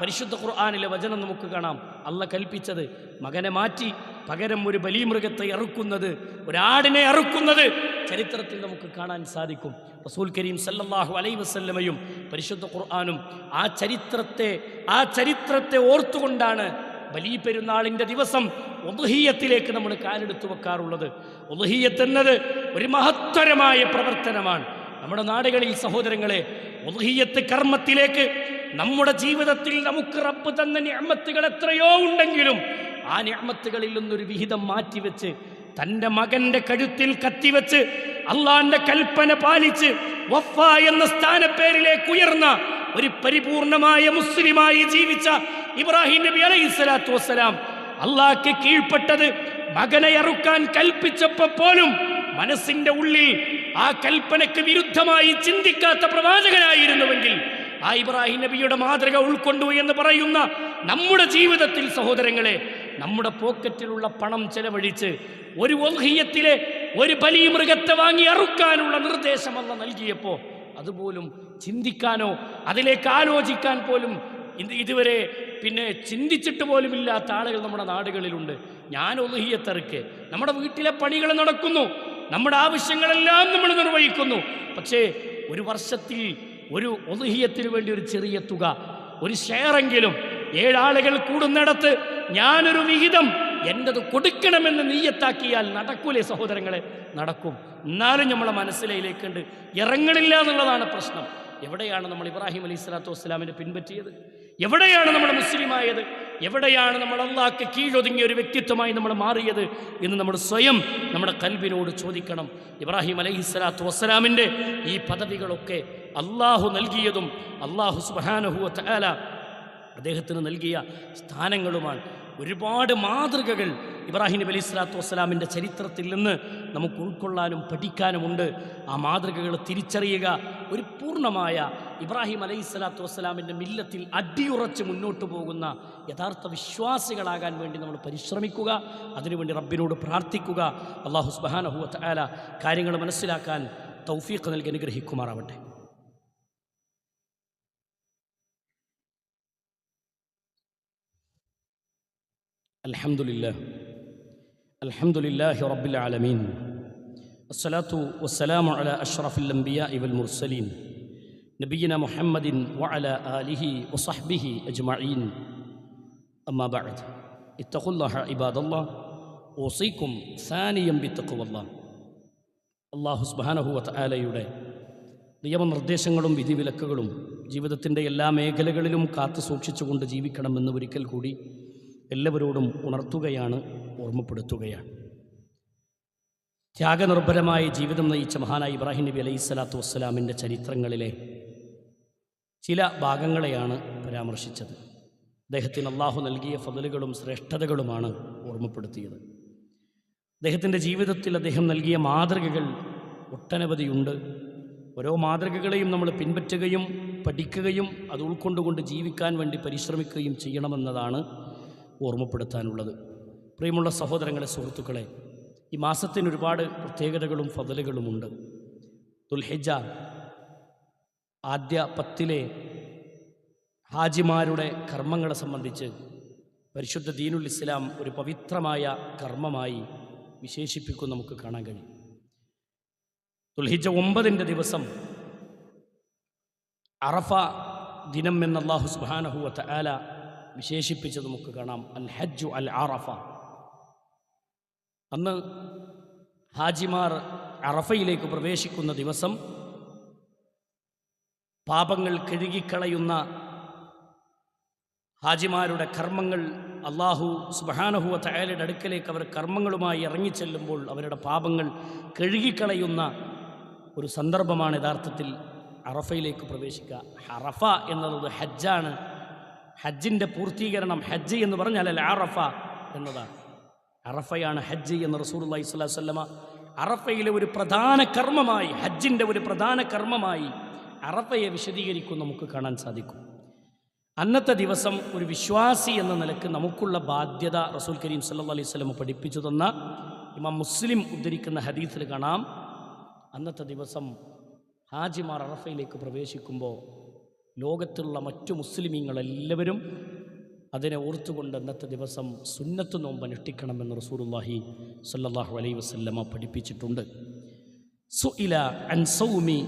പരിശുദ്ധ ഖുർആനിലെ വചനം നമുക്ക് കാണാം. അള്ളാഹ് കൽപ്പിച്ചത് മകനെ മാറ്റി പകരം ഒരു ബലിമൃഗത്തെ അറുക്കുന്നത്, ഒരാടിനെ അറുക്കുന്നത് ചരിത്രത്തിൽ നമുക്ക് കാണാൻ സാധിക്കും. റസൂൽ കരീം സല്ലല്ലാഹു അലൈഹി വസല്ലമയും പരിശുദ്ധ ഖുർആനും ആ ചരിത്രത്തെ ഓർത്തുകൊണ്ടാണ് ബലി പെരുന്നാളിൻ്റെ ദിവസം ഉദ്ഹിയ്യത്തിലേക്ക് നമ്മൾ കാലെടുത്തു വെക്കാറുള്ളത്. ഉദ്ഹിയ്യത്ത് എന്നത് ഒരു മഹത്തരമായ പ്രവർത്തനമാണ്. നമ്മുടെ നാടുകളിൽ സഹോദരങ്ങളെ ഉദ്ഹിയ്യത്ത് കർമ്മത്തിലേക്ക് നമ്മുടെ ജീവിതത്തിൽ നമുക്ക് റബ്ബ് തന്ന നിഅമത്തുകൾ എത്രയോ ഉണ്ടെങ്കിലും ആ നിഅമത്തുകളിൽ നിന്നൊരു വിഹിതം മാറ്റിവെച്ച് തൻ്റെ മകൻ്റെ കഴുത്തിൽ കത്തിവെച്ച് അള്ളാന്റെ കൽപ്പന പാലിച്ച് വഫ എന്ന സ്ഥാനപ്പേരിലേക്ക് ഉയർന്ന ഒരു പരിപൂർണമായ മുസ്ലിമായി ജീവിച്ച ഇബ്രാഹിം നബി അലൈഹിസ്സലാത്തു വസ്സലാം അള്ളാഹ്ക്ക് കീഴ്പ്പെട്ടത് മകനെ അറുക്കാൻ കൽപ്പിച്ചപ്പോൾ പോലും മനസ്സിന്റെ ഉള്ളിൽ ആ കൽപ്പനയ്ക്ക് വിരുദ്ധമായി ചിന്തിക്കാത്ത പ്രവാചകനായിരുന്നുവെങ്കിൽ ആ ഇബ്രാഹിം നബിയുടെ മാതൃക ഉൾക്കൊണ്ടു എന്ന് പറയുന്ന നമ്മുടെ ജീവിതത്തിൽ സഹോദരങ്ങളെ നമ്മുടെ പോക്കറ്റിലുള്ള പണം ചെലവഴിച്ച് ഒരു ഉദ്ഹിയ്യത്തിലെ ഒരു ബലിമൃഗത്തെ വാങ്ങി അറുക്കാനുള്ള നിർദ്ദേശം അല്ലാഹ് നൽകിയപ്പോൾ അതുപോലും ചിന്തിക്കാനോ അതിലേക്ക് ആലോചിക്കാൻ പോലും ഇതുവരെ ചിന്തിച്ചിട്ട് പോലും ഇല്ലാത്ത ആളുകൾ നമ്മുടെ നാടുകളിലുണ്ട്. ഞാൻ ഉദ്ഹിയ്യത്ത് അറുക്കെ, നമ്മുടെ വീട്ടിലെ പണികൾ നടക്കുന്നു, നമ്മുടെ ആവശ്യങ്ങളെല്ലാം നമ്മൾ നിർവഹിക്കുന്നു. പക്ഷേ ഒരു വർഷത്തിൽ ഒരു ഉദ്ഹിയത്തിന് വേണ്ടി ഒരു ചെറിയ തുക, ഒരു ഷെയറെങ്കിലും 7 ആളുകൾ കൂടുന്നിടത്ത് ഞാനൊരു വിഹിതം എൻ്റെത് കൊടുക്കണമെന്ന് നീയത്താക്കിയാൽ നടക്കൂലേ സഹോദരങ്ങളെ? നടക്കും. എന്നാലും നമ്മളെ മനസ്സിലേക്കുണ്ട് ഇറങ്ങണില്ല എന്നുള്ളതാണ് പ്രശ്നം. എവിടെയാണ് നമ്മൾ ഇബ്രാഹിം അലൈഹി സ്വലാത്തു വസ്സലാമിനെ പിൻപറ്റിയത്? എവിടെയാണ് നമ്മൾ മുസ്ലിമായത്? എവിടെയാണ് നമ്മൾ അള്ളാഹ്ക്ക് കീഴൊതുങ്ങിയ ഒരു വ്യക്തിത്വമായി നമ്മൾ മാറിയത് എന്ന് നമ്മൾ സ്വയം നമ്മുടെ കൽബിനോട് ചോദിക്കണം. ഇബ്രാഹിം അലൈഹി സ്വലാത്തു വസ്സലാമിൻ്റെ ഈ പദവികളൊക്കെ അള്ളാഹു നൽകിയതും അള്ളാഹു സുബ്ഹാനഹു വ തആല അദ്ദേഹത്തിന് നൽകിയ സ്ഥാനങ്ങളുമാണ്. ഒരുപാട് മാതൃകകൾ ഇബ്രാഹിം നബി അലൈഹി സ്വലാത്തു വസ്സലാമിൻ്റെ ചരിത്രത്തിൽ നിന്ന് നമുക്ക് ഉൾക്കൊള്ളാനും പഠിക്കാനുമുണ്ട്. ആ മാതൃകകൾ തിരിച്ചറിയുക, ഒരു പൂർണ്ണമായ ഇബ്രാഹിം അലൈഹി സ്വലാത്തു വസ്സലാമിൻ്റെ മില്ലത്തിൽ അടിയുറച്ച് മുന്നോട്ട് പോകുന്ന യഥാർത്ഥ വിശ്വാസികളാകാൻ വേണ്ടി നമ്മൾ പരിശ്രമിക്കുക. അതിനുവേണ്ടി റബ്ബിനോട് പ്രാർത്ഥിക്കുക. അല്ലാഹു സുബ്ഹാനഹു വ തആല കാര്യങ്ങൾ മനസ്സിലാക്കാൻ തൗഫീഖ് നൽകി അനുഗ്രഹിക്കുമാറാവട്ടെ. അൽഹംദുലില്ലാഹി റബ്ബിൽ ആലമീൻ അസ്സലാത്തു വസ്സലാമു അലാ അഷ്റഫിൽ അംബിയാഇ വൽ മുർസലീൻ നബിയിന മുഹമ്മദിൻ വഅലാ ആലിഹി വസഹ്ബിഹി അജ്മഈൻ. അമ്മാ ബഅദ്. ഇത്തഖുല്ലാഹ ഇബാദല്ലാഹ് ഊസീകും സാനിയം ബിത്തഖ്വല്ലാഹ്. അല്ലാഹു സുബ്ഹാനഹു വ തആലയുടെ നിയമനിർദ്ദേശങ്ങളും വിധിവിലക്കുകളും ജീവിതത്തിൻ്റെ എല്ലാ മേഖലകളിലും കാത്തു സൂക്ഷിച്ചുകൊണ്ട് ജീവിക്കണമെന്ന് ഒരിക്കൽ കൂടി എല്ലാവരോടും ഉണർത്തുകയാണ്, ഓർമ്മപ്പെടുത്തുകയാണ്. ത്യാഗനിർഭരമായ ജീവിതം നയിച്ച മഹാനായ ഇബ്രാഹിം നബി അലൈഹി സ്വലാത്തു വസ്സലാമിൻ്റെ ചരിത്രങ്ങളിലെ ചില ഭാഗങ്ങളെയാണ് പരാമർശിച്ചത്. അദ്ദേഹത്തിന് അള്ളാഹു നൽകിയ ഫضലുകളും ശ്രേഷ്ഠതകളുമാണ് ഓർമ്മപ്പെടുത്തിയത്. അദ്ദേഹത്തിൻ്റെ ജീവിതത്തിൽ അദ്ദേഹം നൽകിയ മാതൃകകൾ ഒട്ടനവധിയുണ്ട്. ഓരോ മാതൃകകളെയും നമ്മൾ പിൻപറ്റുകയും പഠിക്കുകയും അത് ഉൾക്കൊണ്ടുകൊണ്ട് ജീവിക്കാൻ വേണ്ടി പരിശ്രമിക്കുകയും ചെയ്യണമെന്നതാണ് ഓർമ്മപ്പെടുത്താനുള്ളത്. പ്രിയമുള്ള സഹോദരങ്ങളെ, സുഹൃത്തുക്കളെ, ഈ മാസത്തിന് ഒരുപാട് പ്രത്യേകതകളും ഫضലുകളുമുണ്ട്. ദുൽഹിജ്ജ ആദ്യ 10 ഹാജിമാരുടെ കർമ്മങ്ങളെ സംബന്ധിച്ച് പരിശുദ്ധ ദീനുൽ ഇസ്ലാം ഒരു പവിത്രമായ കർമ്മമായി വിശേഷിപ്പിക്കും നമുക്ക് കാണാൻ കഴിയും. ദുൽഹിജ്ജ 9 ദിവസം അറഫ ദിനം എന്ന് അല്ലാഹു സുബ്ഹാനഹു വ തആല വിശേഷിപ്പിച്ച് നമുക്ക് കാണാം. അൽ ഹജ്ജു അൽ അറഫ. അന്ന് ഹാജിമാർ അറഫയിലേക്ക് പ്രവേശിക്കുന്ന ദിവസം പാപങ്ങൾ കഴുകിക്കളയുന്ന ഹാജിമാരുടെ കർമ്മങ്ങൾ അല്ലാഹു സുബ്ഹാനഹു വ തആലയുടെ അടുക്കലേക്ക് അവർ കർമ്മങ്ങളുമായി ഇറങ്ങിച്ചെല്ലുമ്പോൾ അവരുടെ പാപങ്ങൾ കഴുകിക്കളയുന്ന ഒരു സന്ദർഭമാണ് യഥാർത്ഥത്തിൽ അറഫയിലേക്ക് പ്രവേശിക്കുക. അറഫ എന്നുള്ളത് ഹജ്ജാണ്. ഹജ്ജിൻ്റെ പൂർത്തീകരണം, ഹജ്ജ് എന്ന് പറഞ്ഞാൽ അൽ അറഫ എന്നതാണ്. അറഫയാണ് ഹജ്ജ് എന്ന് റസൂലുള്ളാഹി സ്വല്ലല്ലാഹു അലൈഹി വസല്ലമ അറഫയിലെ ഒരു പ്രധാന കർമ്മമായി, ഹജ്ജിൻ്റെ ഒരു പ്രധാന കർമ്മമായി അറഫയെ വിശദീകരിക്കും നമുക്ക് കാണാൻ സാധിക്കും. അന്നത്തെ ദിവസം ഒരു വിശ്വാസി എന്ന നിലക്ക് നമുക്കുള്ള ബാധ്യത റസൂൽ കരീം സല്ലല്ലാഹു അലൈഹി വസല്ലമ പഠിപ്പിച്ചു തന്ന ഇമാം മുസ്ലിം ഉദ്ധരിക്കുന്ന ഹദീസിൽ കാണാം. അന്നത്തെ ദിവസം ഹാജിമാർ അറഫയിലേക്ക് പ്രവേശിക്കുമ്പോൾ ലോകത്തുള്ള മറ്റു മുസ്ലിമീങ്ങളെല്ലാവരും അതിനെ ഓർത്തുകൊണ്ട് അന്നത്തെ ദിവസം സുന്നത്ത് നോമ്പ് അനുഷ്ഠിക്കണമെന്ന് റസൂലുള്ളാഹി സ്വല്ലല്ലാഹു അലൈഹി വസല്ലമ പഠിപ്പിച്ചിട്ടുണ്ട്. സുഇല അൻ സൗമി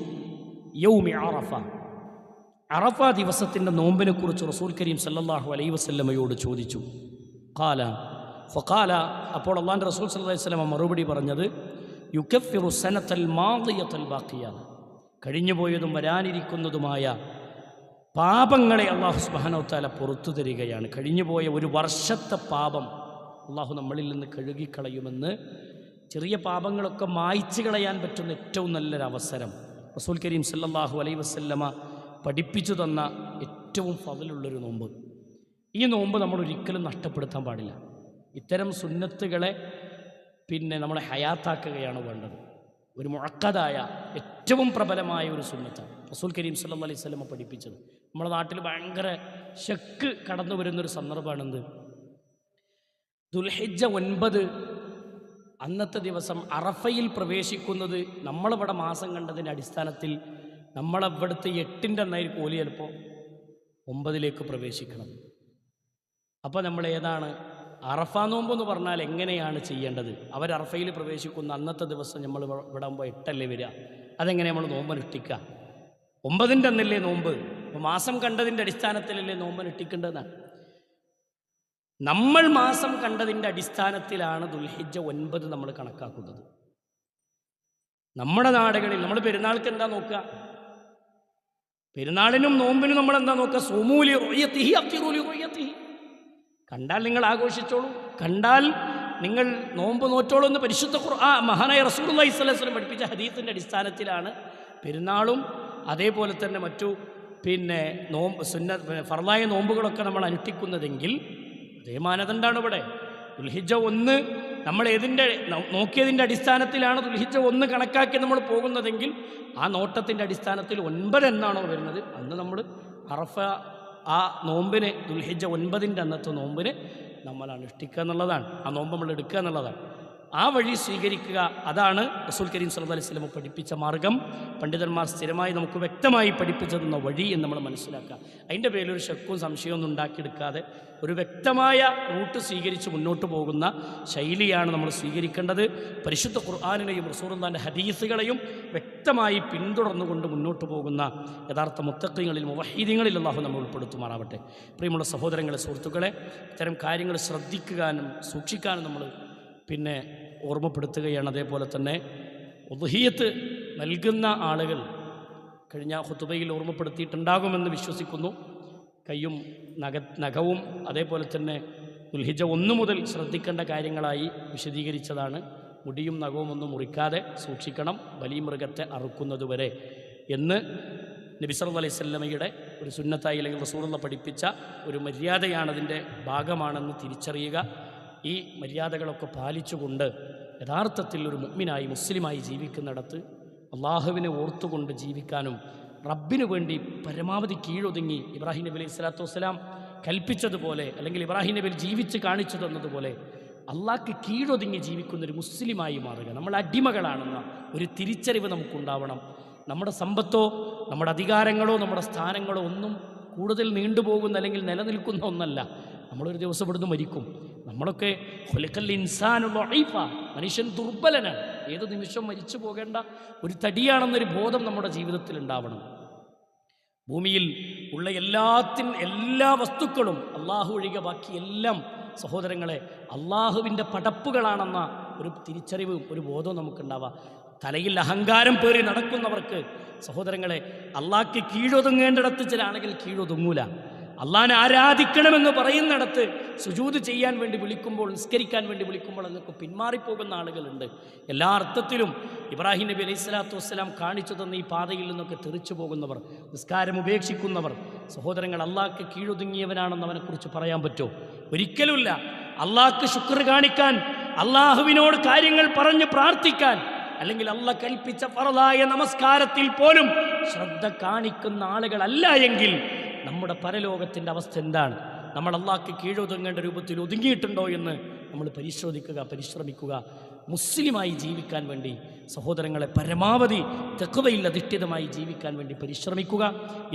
യൗമി അറഫ. അറഫ ദിവസത്തിൻ്റെ നോമ്പിനെക്കുറിച്ച് റസൂൽ കരീം സല്ലല്ലാഹു അലൈഹി വസല്ലമയോട് ചോദിച്ചു. ഫഖാല, അപ്പോൾ അല്ലാഹുവിൻ്റെ റസൂൽ സല്ലല്ലാഹു അലൈഹി വസല്ലമ മറുപടി പറഞ്ഞത്, യുകഫിറു സനതൽ മാദിയതൽ ബാഖിയ. കഴിഞ്ഞുപോയതും വരാനിരിക്കുന്നതുമായ പാപങ്ങളെ അല്ലാഹു സുബ്ഹാനഹു വ തആല പുറത്തു തരികയാണ്. കഴിഞ്ഞുപോയ ഒരു വർഷത്തെ പാപം അല്ലാഹു നമ്മളിൽ നിന്ന് കഴുകിക്കളയുമെന്ന്, ചെറിയ പാപങ്ങളൊക്കെ മായ്ച്ചു കളയാൻ പറ്റുന്ന ഏറ്റവും നല്ലൊരവസരം റസൂൽ കരീം സല്ലല്ലാഹു അലൈഹി വസല്ലമ പഠിപ്പിച്ചു തന്ന ഏറ്റവും ഫضലുള്ളൊരു നോമ്പ്. ഈ നോമ്പ് നമ്മൾ ഒരിക്കലും നഷ്ടപ്പെടുത്താൻ പാടില്ല. ഇത്തരം സുന്നത്തുകളെ നമ്മളെ ഹയാത്താക്കുകയാണ് വേണ്ടത്. ഒരു മുഅക്കദായ ഏറ്റവും പ്രബലമായ ഒരു സുന്നത്താണ് റസൂൽ കരീം സല്ലല്ലാഹു അലൈഹി വസല്ലമ പഠിപ്പിച്ചത്. നമ്മുടെ നാട്ടിൽ ഭയങ്കര ശക്ക് കടന്നു വരുന്നൊരു സന്ദർഭമാണെന്ത്, ദുൽഹിജ്ജ 9 അന്നത്തെ ദിവസം അറഫയിൽ പ്രവേശിക്കുന്നത് നമ്മളിവിടെ മാസം കണ്ടതിൻ്റെ അടിസ്ഥാനത്തിൽ നമ്മളവിടുത്തെ 8ൻ്റെ അന്നായിരിക്കും ഓലി ചിലപ്പോൾ 9ലേക്ക് പ്രവേശിക്കണം. അപ്പോൾ നമ്മൾ ഏതാണ് അറഫ നോമ്പ് എന്ന് പറഞ്ഞാൽ എങ്ങനെയാണ് ചെയ്യേണ്ടത്? അവർ അറഫയിൽ പ്രവേശിക്കുന്ന അന്നത്തെ ദിവസം നമ്മൾ ഇവിടെ ആകുമ്പോൾ 8 വരിക. അതെങ്ങനെ നമ്മൾ നോമ്പനുഷ്ഠിക്കുക? 9 അന്നല്ലേ നോമ്പ്? അപ്പോൾ മാസം കണ്ടതിൻ്റെ അടിസ്ഥാനത്തിലല്ലേ നോമ്പനുഷ്ഠിക്കേണ്ടതാണ്. നമ്മൾ മാസം കണ്ടതിൻ്റെ അടിസ്ഥാനത്തിലാണ് ദുൽഹിജ്ജ 9 നമ്മൾ കണക്കാക്കുന്നത്. നമ്മുടെ നാടുകളിൽ നമ്മൾ പെരുന്നാൾക്ക് എന്താ നോക്കുക? പെരുന്നാളിനും നോമ്പിനും നമ്മൾ എന്താ നോക്കുക? സുമൂലി റൊയ്യത്തിഹി അഫ്തിറൂലി റൊയ്യത്തിഹി. കണ്ടാൽ നിങ്ങൾ ആഘോഷിച്ചോളൂ, കണ്ടാൽ നിങ്ങൾ നോമ്പ് നോറ്റോളൂ എന്ന് പരിശുദ്ധ മഹാനായ റസൂലുള്ളാഹി സ്വല്ലല്ലാഹു അലൈഹി വസല്ലം പഠിപ്പിച്ച ഹദീസിൻ്റെ അടിസ്ഥാനത്തിലാണ് പെരുന്നാളും അതേപോലെ തന്നെ മറ്റു ഫർളായ നോമ്പുകളൊക്കെ നമ്മൾ അനുഷ്ഠിക്കുന്നതെങ്കിൽ അതേ മാനദണ്ഡമാണ് ഇവിടെ. ദുൽഹിജ്ജ 1 നമ്മൾ നോക്കിയതിൻ്റെ അടിസ്ഥാനത്തിലാണ് ദുൽഹിജ്ജ 1 കണക്കാക്കി നമ്മൾ പോകുന്നതെങ്കിൽ ആ നോട്ടത്തിൻ്റെ അടിസ്ഥാനത്തിൽ 9 എന്നാണോ വരുന്നത് അന്ന് നമ്മൾ അറഫ ആ നോമ്പിന് ദുൽഹിജ്ജ 9ൻ്റെ അന്നത്തെ നോമ്പിന് നമ്മൾ അനുഷ്ഠിക്കുക എന്നുള്ളതാണ്. ആ നോമ്പ് നമ്മൾ എടുക്കുക എന്നുള്ളതാണ്. ആ വഴി സ്വീകരിക്കുക. അതാണ് റസൂൽ കരീം സല്ലല്ലാഹു അലൈഹി വസല്ലം പഠിപ്പിച്ച മാർഗം. പണ്ഡിതന്മാർ സ്ഥിരമായി നമുക്ക് വ്യക്തമായി പഠിപ്പിച്ചു തന്ന വഴി എന്ന് നമ്മൾ മനസ്സിലാക്കുക. അതിൻ്റെ പേരിലൊരു ശക്കും സംശയമൊന്നും ഉണ്ടാക്കിയെടുക്കാതെ ഒരു വ്യക്തമായ റൂട്ട് സ്വീകരിച്ച് മുന്നോട്ട് പോകുന്ന ശൈലിയാണ് നമ്മൾ സ്വീകരിക്കേണ്ടത്. പരിശുദ്ധ ഖുർആനിനെയും റസൂലുള്ളാഹിൻ്റെ ഹദീസുകളെയും വ്യക്തമായി പിന്തുടർന്നുകൊണ്ട് മുന്നോട്ട് പോകുന്ന യഥാർത്ഥ മുത്തഖീങ്ങളിൽ മുവഹ്ഹിദീങ്ങളിൽ അല്ലാഹു നമ്മൾ ഉൾപ്പെടുത്തുമാറാവട്ടെ. പ്രിയമുള്ള സഹോദരങ്ങളെ, സുഹൃത്തുക്കളെ, ഇത്തരം കാര്യങ്ങൾ ശ്രദ്ധിക്കാനും സൂക്ഷിക്കാനും നമ്മൾ ഓർമ്മപ്പെടുത്തുകയാണ്. അതേപോലെ തന്നെ ഉദ്ഹിയ്യത്ത് നൽകുന്ന ആളുകൾ കഴിഞ്ഞ ഖുതുബയിൽ ഓർമ്മപ്പെടുത്തിയിട്ടുണ്ടാകുമെന്ന് വിശ്വസിക്കുന്നു. കയ്യും നഖവും അതേപോലെ തന്നെ ദുൽഹിജ്ജ 1 മുതൽ ശ്രദ്ധിക്കേണ്ട കാര്യങ്ങളായി വിശദീകരിച്ചതാണ്. മുടിയും നഖവും ഒന്നും മുറിക്കാതെ സൂക്ഷിക്കണം ബലിമൃഗത്തെ അറുക്കുന്നതുവരെ എന്ന് നബി സല്ലല്ലാഹു അലൈഹി വസല്ലമയുടെ ഒരു സുന്നത്തായി അല്ലെങ്കിൽ റസൂലുള്ളാഹി പഠിപ്പിച്ച ഒരു മര്യാദയാണതിൻ്റെ ഭാഗമാണെന്ന് തിരിച്ചറിയുക. ഈ മര്യാദകളൊക്കെ പാലിച്ചുകൊണ്ട് യഥാർത്ഥത്തിൽ ഒരു മുഅ്മിനായി മുസ്ലിമായി ജീവിക്കുന്നിടത്ത് അള്ളാഹുവിനെ ഓർത്തുകൊണ്ട് ജീവിക്കാനും റബ്ബിനു വേണ്ടി പരമാവധി കീഴൊതുങ്ങി ഇബ്രാഹിം നബി അലൈഹി സ്വലാത്തു വസ്സലാം കൽപ്പിച്ചതുപോലെ അല്ലെങ്കിൽ ഇബ്രാഹിം നബി ജീവിച്ച് കാണിച്ചു തന്നതുപോലെ അള്ളാഹ്ക്ക് കീഴൊതുങ്ങി ജീവിക്കുന്നൊരു മുസ്ലിമായി മാറുക. നമ്മൾ അടിമകളാണെന്ന ഒരു തിരിച്ചറിവ് നമുക്കുണ്ടാവണം. നമ്മുടെ സമ്പത്തോ നമ്മുടെ അധികാരങ്ങളോ നമ്മുടെ സ്ഥാനങ്ങളോ ഒന്നും കൂടുതൽ നീണ്ടുപോകുന്ന അല്ലെങ്കിൽ നിലനിൽക്കുന്ന ഒന്നല്ല. നമ്മളൊരു ദിവസം ഇവിടുന്ന് മരിക്കും. നമ്മളൊക്കെ ഖുലിഖൽ ഇൻസാനു ദഈഫ, മനുഷ്യൻ ദുർബലനാണ്, ഏത് നിമിഷം മരിച്ചു പോകേണ്ട ഒരു തടിയാണെന്നൊരു ബോധം നമ്മുടെ ജീവിതത്തിൽ ഉണ്ടാവണം. ഭൂമിയിൽ ഉള്ള എല്ലാ വസ്തുക്കളും അള്ളാഹു ഒഴികെ ബാക്കി എല്ലാം സഹോദരങ്ങളെ അള്ളാഹുവിൻ്റെ പടപ്പുകളാണെന്ന ഒരു തിരിച്ചറിവും ഒരു ബോധവും നമുക്കുണ്ടാവുക. തലയിൽ അഹങ്കാരം പേറി നടക്കുന്നവർക്ക് സഹോദരങ്ങളെ അള്ളാഹ്ക്ക് കീഴൊതുങ്ങേണ്ടിടത്ത് ചില ആളുകൾ കീഴൊതുങ്ങൂല. അള്ളാഹിനെ ആരാധിക്കണമെന്ന് പറയുന്നിടത്ത് സുജൂദ് ചെയ്യാൻ വേണ്ടി വിളിക്കുമ്പോൾ, നിസ്കരിക്കാൻ വേണ്ടി വിളിക്കുമ്പോൾ എന്നൊക്കെ പിന്മാറിപ്പോകുന്ന ആളുകളുണ്ട്. എല്ലാ അർത്ഥത്തിലും ഇബ്രാഹിം നബി അലൈഹി സ്വലാത്തു വസ്സലാം കാണിച്ചു തന്ന ഈ പാതയിൽ നിന്നൊക്കെ തെറിച്ചു പോകുന്നവർ, നിസ്കാരം ഉപേക്ഷിക്കുന്നവർ സഹോദരങ്ങൾ അള്ളാഹ്ക്ക് കീഴൊതുങ്ങിയവനാണെന്ന് അവനെക്കുറിച്ച് പറയാൻ പറ്റുമോ? ഒരിക്കലുമില്ല. അള്ളാഹ്ക്ക് ശുക്ർ കാണിക്കാൻ, അള്ളാഹുവിനോട് കാര്യങ്ങൾ പറഞ്ഞ് പ്രാർത്ഥിക്കാൻ, അല്ലെങ്കിൽ അള്ളാഹ് കൽപ്പിച്ച ഫർളായ നമസ്കാരത്തിൽ പോലും ശ്രദ്ധ കാണിക്കുന്ന ആളുകളല്ല എങ്കിൽ നമ്മുടെ പരലോകത്തിൻ്റെ അവസ്ഥ എന്താണ്? നമ്മൾ അള്ളാഹ്ക്ക് കീഴൊതുങ്ങേണ്ട രൂപത്തിൽ ഒതുങ്ങിയിട്ടുണ്ടോ എന്ന് നമ്മൾ പരിശ്രമിക്കുക. മുസ്ലിമായി ജീവിക്കാൻ വേണ്ടി സഹോദരങ്ങളെ പരമാവധി തഖ്വയിൽ അധിഷ്ഠിതമായി ജീവിക്കാൻ വേണ്ടി പരിശ്രമിക്കുക.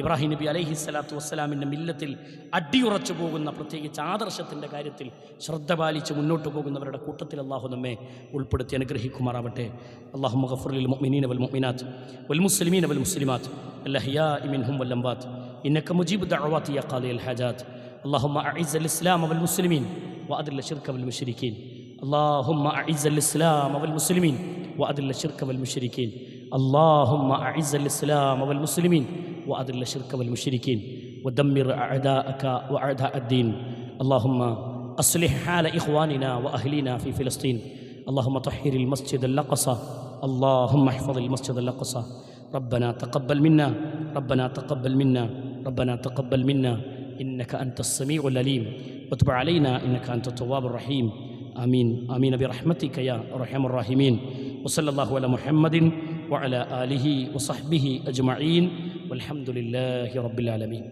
ഇബ്രാഹിം നബി അലൈഹി സ്വലാത്തു വസ്സലാമിൻ്റെ മില്ലത്തിൽ അടിയുറച്ചു പോകുന്ന, പ്രത്യേകിച്ച് ആദർശത്തിൻ്റെ കാര്യത്തിൽ ശ്രദ്ധ പാലിച്ച് മുന്നോട്ട് പോകുന്നവരുടെ കൂട്ടത്തിൽ അള്ളാഹു നമ്മെ ഉൾപ്പെടുത്തി അനുഗ്രഹിക്കുമാറാവട്ടെ. അല്ലാഹുമ്മ ഗഫിർ ലിൽ മുഅ്മിനീന വൽ മുഅ്മിനാത്ത് വൽ മുസ്ലിമീന വൽ മുസ്ലിമാത്ത് അൽഅഹ്യാഇ മിൻഹും വൽ അംവാത്ത് ഇന്നക മുജീബു ദഅവാതി യാ ഖാദിയൽ ഹാജാത്ത്. اللهم أعز الإسلام والمسلمين وأذل الشرك والمشركين. اللهم أعز الإسلام والمسلمين وأذل الشرك والمشركين. اللهم أعز الإسلام والمسلمين وأذل الشرك والمشركين ودمر أعداءك وأعداء الدين. اللهم أصلح حال إخواننا وأهلنا في فلسطين. اللهم طهر المسجد الأقصى. اللهم احفظ المسجد الأقصى. ربنا تقبل منا، ربنا تقبل منا، ربنا تقبل منا إنك أنت السميع العليم وتب علينا إنك أنت التواب الرحيم. آمين آمين برحمتك يا أرحم الراحمين. وصلى الله على محمد وعلى آله وصحبه أجمعين والحمد لله رب العالمين.